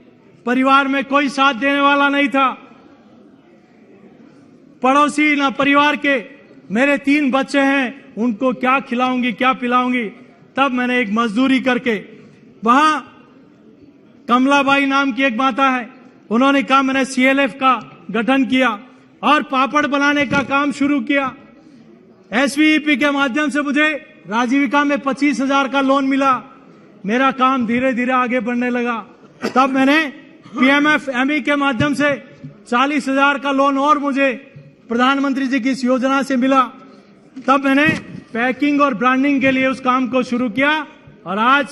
परिवार में कोई साथ देने वाला नहीं था, पड़ोसी ना परिवार के, मेरे 3 बच्चे हैं, उनको क्या खिलाऊंगी क्या पिलाऊंगी। तब मैंने एक मजदूरी करके, वहां कमलाबाई नाम की एक माता है, उन्होंने कहा मैंने CLF का गठन किया और पापड़ बनाने का काम शुरू किया। SVEP के माध्यम से मुझे राजीविका में 25,000 का लोन मिला। मेरा काम धीरे धीरे आगे बढ़ने लगा। तब मैंने PMFME के माध्यम से 40,000 का लोन और मुझे प्रधानमंत्री जी की इस योजना से मिला। तब मैंने पैकिंग और ब्रांडिंग के लिए उस काम को शुरू किया। और आज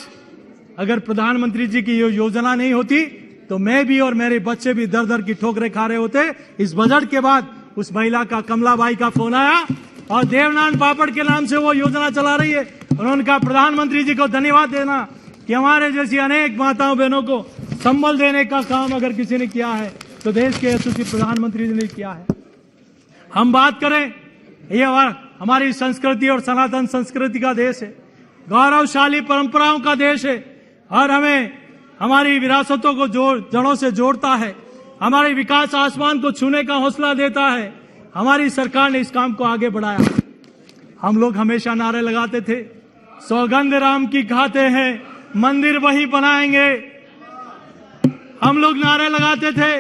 अगर प्रधानमंत्री जी की योजना नहीं होती तो मैं भी और मेरे बच्चे भी दर दर की ठोकरें खा रहे होते। इस बजट के बाद उस महिला का, कमलाबाई का फोन आया और देवनान पापड़ के नाम से वो योजना चला रही है। उन्होंने कहा प्रधानमंत्री जी को धन्यवाद देना कि हमारे जैसी अनेक माताओं बहनों को संबल देने का काम अगर किसी ने किया है तो देश के यशस्वी प्रधानमंत्री जी ने किया है। हम बात करें, ये हमारी संस्कृति और सनातन संस्कृति का देश है, गौरवशाली परंपराओं का देश है और हमें हमारी विरासतों को जड़ों से जोड़ता है। हमारे विकास आसमान को छूने का हौसला देता है। हमारी सरकार ने इस काम को आगे बढ़ाया। हम लोग हमेशा नारे लगाते थे, सौगंध राम की खाते हैं, मंदिर वही बनाएंगे। हम लोग नारे लगाते थे,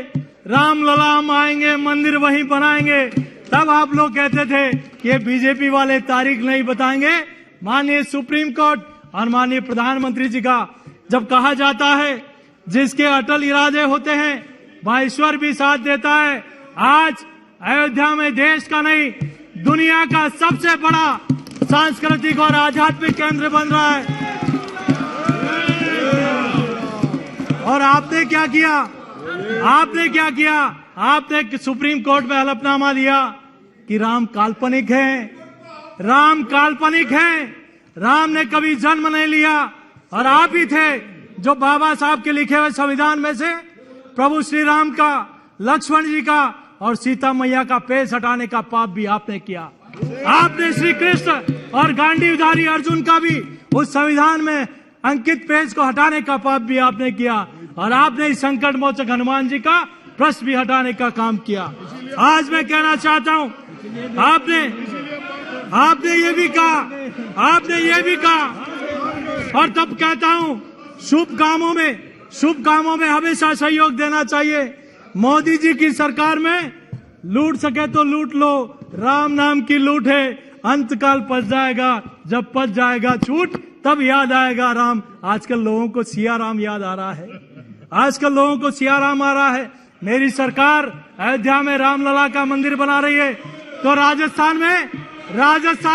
राम ललाम आएंगे, मंदिर वही बनाएंगे। तब आप लोग कहते थे कि ये बीजेपी वाले तारीख नहीं बताएंगे। माननीय सुप्रीम कोर्ट और माननीय प्रधानमंत्री जी का जब कहा जाता है, जिसके अटल इरादे होते हैं वह ईश्वर भी साथ देता है। आज अयोध्या में देश का नहीं, दुनिया का सबसे बड़ा सांस्कृतिक और आध्यात्मिक केंद्र बन रहा है। और आपने क्या किया? आपने सुप्रीम कोर्ट में हलफनामा दिया कि राम काल्पनिक है। राम ने कभी जन्म नहीं लिया। और आप ही थे जो बाबा साहब के लिखे हुए संविधान में से प्रभु श्री राम का, लक्ष्मण जी का और सीता मैया का पेश हटाने का पाप भी आपने किया। आपने श्री कृष्ण और गांडीवधारी अर्जुन का भी उस संविधान में अंकित पेज को हटाने का पाप भी आपने किया। और आपने इस संकट मोचक हनुमान जी का प्रश्न भी हटाने का काम किया। आज मैं कहना चाहता हूं, आपने ये भी कहा और तब कहता हूं, शुभ शुभ कामों में हमेशा सहयोग देना चाहिए। मोदी जी की सरकार में लूट सके तो लूट लो, राम नाम की लूट है, अंतकाल पच जाएगा, जब पच जाएगा छूट तब याद आएगा राम। आजकल लोगों को सिया राम याद आ रहा है, आजकल लोगों को सिया राम आ रहा है। मेरी सरकार अयोध्या में रामलला का मंदिर बना रही है, तो राजस्थान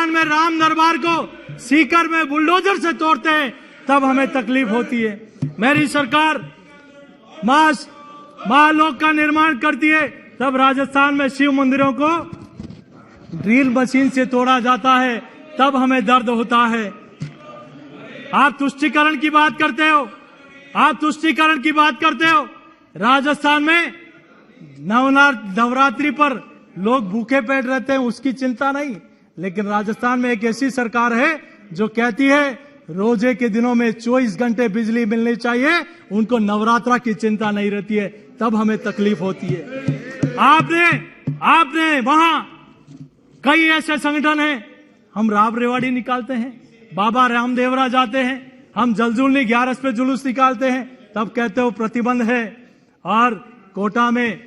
में राम दरबार को सीकर में बुलडोजर से तोड़ते हैं, तब हमें तकलीफ होती है। मेरी सरकार महालोक का निर्माण करती है, तब राजस्थान में शिव मंदिरों को ड्रिल मशीन से तोड़ा जाता है, तब हमें दर्द होता है। आप तुष्टीकरण की बात करते हो, राजस्थान में नवरात्रि पर लोग भूखे पेट रहते हैं, उसकी चिंता नहीं। लेकिन राजस्थान में एक ऐसी सरकार है जो कहती है रोजे के दिनों में 24 घंटे बिजली मिलनी चाहिए, उनको नवरात्रा की चिंता नहीं रहती है, तब हमें तकलीफ होती है। आपने वहां कई ऐसे संगठन हैं, हम राव रेवाड़ी निकालते हैं, बाबा रामदेवरा जाते हैं, हम जलजूलनी 11 पे जुलूस निकालते हैं, तब कहते हो प्रतिबंध है। और कोटा में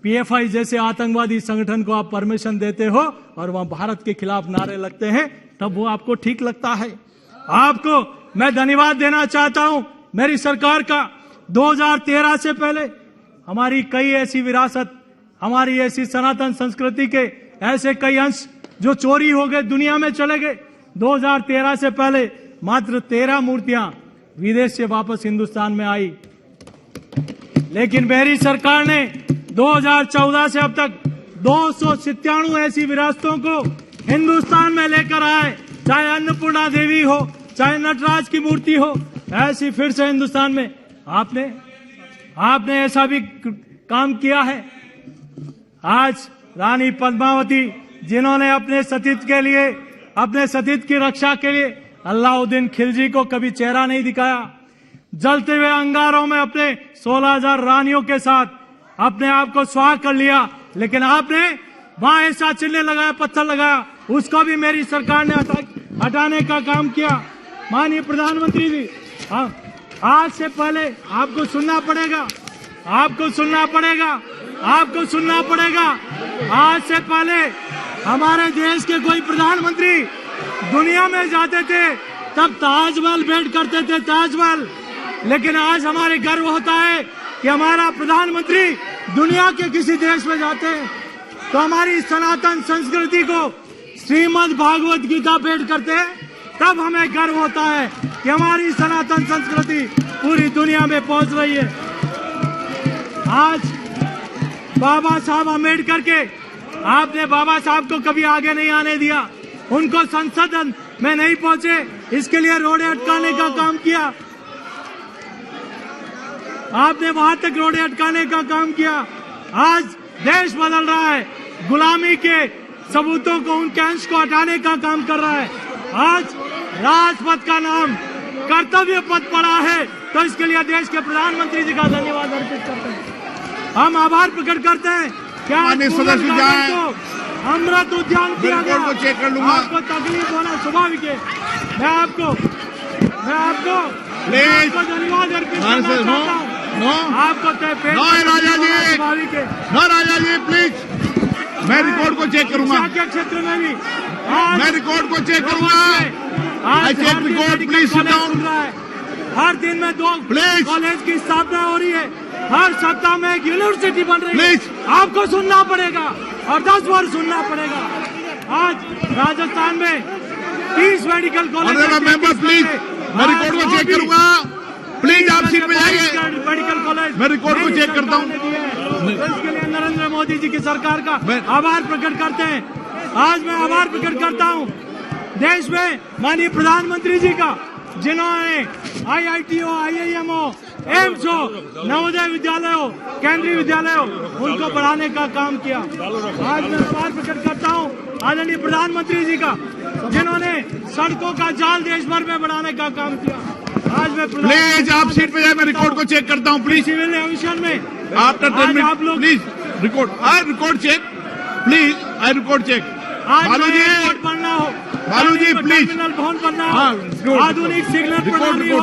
पीएफआई जैसे आतंकवादी संगठन को आप परमिशन देते हो और वहां भारत के खिलाफ नारे लगते हैं, तब वो आपको ठीक लगता है। आपको मैं धन्यवाद देना चाहता हूं मेरी सरकार का। 2013 से पहले हमारी कई ऐसी विरासत, हमारी ऐसी सनातन संस्कृति के ऐसे कई अंश जो चोरी हो गए, दुनिया में चले गए। 2013 से पहले मात्र 13 मूर्तियां विदेश से वापस हिंदुस्तान में आई, लेकिन मेरी सरकार ने 2014 से अब तक 297 ऐसी विरासतों को हिंदुस्तान में लेकर आए, चाहे अन्नपूर्णा देवी हो, चाहे नटराज की मूर्ति हो, ऐसी फिर से हिंदुस्तान में आपने ऐसा भी काम किया है। आज रानी पद्मावती, जिन्होंने अपने सतीत्व की रक्षा के लिए अलाउद्दीन खिलजी को कभी चेहरा नहीं दिखाया, जलते हुए अंगारों में अपने 16,000 रानियों के साथ अपने आप को स्वाह कर लिया, लेकिन आपने वहां ऐसा चिल्ले लगाया, पत्थर लगाया, उसको भी मेरी सरकार ने हटाने का काम किया। माननीय प्रधानमंत्री जी, आज से पहले आपको सुनना पड़ेगा। आज से पहले हमारे देश के कोई प्रधानमंत्री दुनिया में जाते थे तब ताजमहल भेंट करते थे, ताजमहल। लेकिन आज हमारे गर्व होता है कि हमारा प्रधानमंत्री दुनिया के किसी देश में जाते हैं तो हमारी सनातन संस्कृति को श्रीमद् भागवत गीता भेंट करते हैं, तब हमें गर्व होता है कि हमारी सनातन संस्कृति पूरी दुनिया में पहुंच रही है। आज बाबा साहब अम्बेडकर के, आपने बाबा साहब को कभी आगे नहीं आने दिया, उनको संसद में नहीं पहुंचे, इसके लिए रोड़े अटकाने का काम किया। आपने वहां तक रोड़े अटकाने का काम किया। आज देश बदल रहा है, गुलामी के सबूतों को, उनके अंश को हटाने का काम कर रहा है। आज राजपथ का नाम कर्तव्य पथ पड़ा है, तो इसके लिए देश के प्रधानमंत्री जी का धन्यवाद अर्पित करते हैं, हम आभार प्रकट करते हैं। क्या अमृत उद्यान किया गया, आपको तकलीफ होना स्वाभाविक है। मैं आपको धन्यवाद अर्पित करना चाहता हूँ। आपको स्वाभाविक है। राजा जी प्लीज, मैं रिकॉर्ड को चेक करूंगा, के क्षेत्र में भी मैं रिकॉर्ड को चेक करूंगा। I check record, please sit down. हर दिन में 2 कॉलेज की स्थापना हो रही है, हर सप्ताह में एक यूनिवर्सिटी बन रही है। आपको सुनना पड़ेगा और 10 बार सुनना पड़ेगा। आज राजस्थान में 30 मेडिकल कॉलेज। मेंबर प्लीज, मैं रिकॉर्ड को चेक करूंगा, प्लीज आप सीट पे जाइए। मेडिकल कॉलेज मैं रिकॉर्ड को चेक करता हूँ। इसके लिए नरेंद्र मोदी जी की सरकार का आभार प्रकट करते हैं। आज मैं आभार प्रकट करता हूँ देश में माननीय प्रधानमंत्री जी का, जिन्होंने IIT हो, IIM हो, एम्स हो, नवोदय विद्यालय हो, केंद्रीय विद्यालय हो, उनको बढ़ाने का काम किया। आज मैं आभार प्रकट करता हूँ आदरणीय प्रधानमंत्री जी का, जिन्होंने सड़कों का जाल देश भर में बढ़ाने का काम किया। आज मैं प्लीज आप सीट पे जाए, मैं रिकॉर्ड को चेक करता हूँ प्लीज। सिविल एविएशन में आफ्टर 10 मिनट आप लोग please record, I record check please, I record check. Balu ji पढ़ना हो, बालू जी प्लीज, टर्मिनल भवन बनना हो, आधुनिक सिग्नल प्रणाली हो,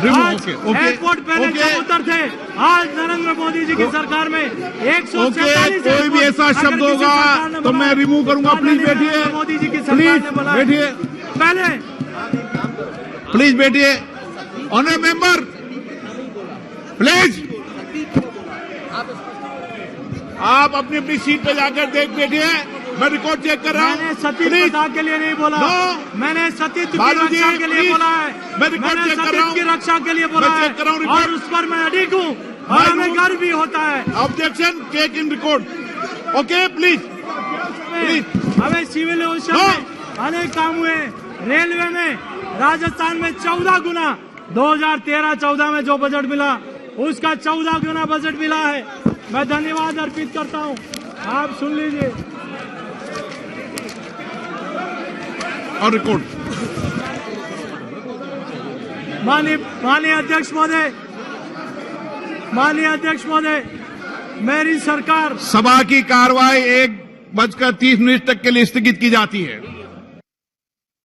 remove, आज okay, okay, एयरपोर्ट पहले okay. कबूतर थे, आज नरेंद्र मोदी जी की सरकार में 147 कोई भी ऐसा शब्द होगा तो मैं रिमूव करूंगा। प्लीज बैठिए, मोदी जी की सरकार प्लीज ने बोला बैठिए, पहले प्लीज बैठिए। ऑनर मेंबर प्लीज, आप अपनी अपनी सीट पे जाकर देख बैठिए, मैं रिकॉर्ड चेक कर रहा मैंने हूँ। सती प्लीज, प्रथा के लिए नहीं बोला, No. मैंने सतीत्व की बालू जी, रक्षा के लिए please. बोला है, मैं रिकॉर्ड मैंने चेक कर रहा सतीत्व हूँ। की रक्षा के लिए बोला मैं है चेक कर रहा हूँ रिकॉर्ड। और उस पर मैं अडिग हूँ और My हमें rule- गर्व भी होता है। Objection check in record. Okay please, please. हमें सिविल एविएशन No. में अनेक काम हुए, रेलवे में राजस्थान में 14 गुना 2013-14 में जो बजट मिला उसका 14 गुना बजट मिला है। मैं धन्यवाद अर्पित करता हूँ। आप सुन लीजिए। और रिकॉर्ड। माननीय अध्यक्ष महोदय, मेरी सरकार सभा की कार्रवाई 1:30 तक के लिए स्थगित की जाती है।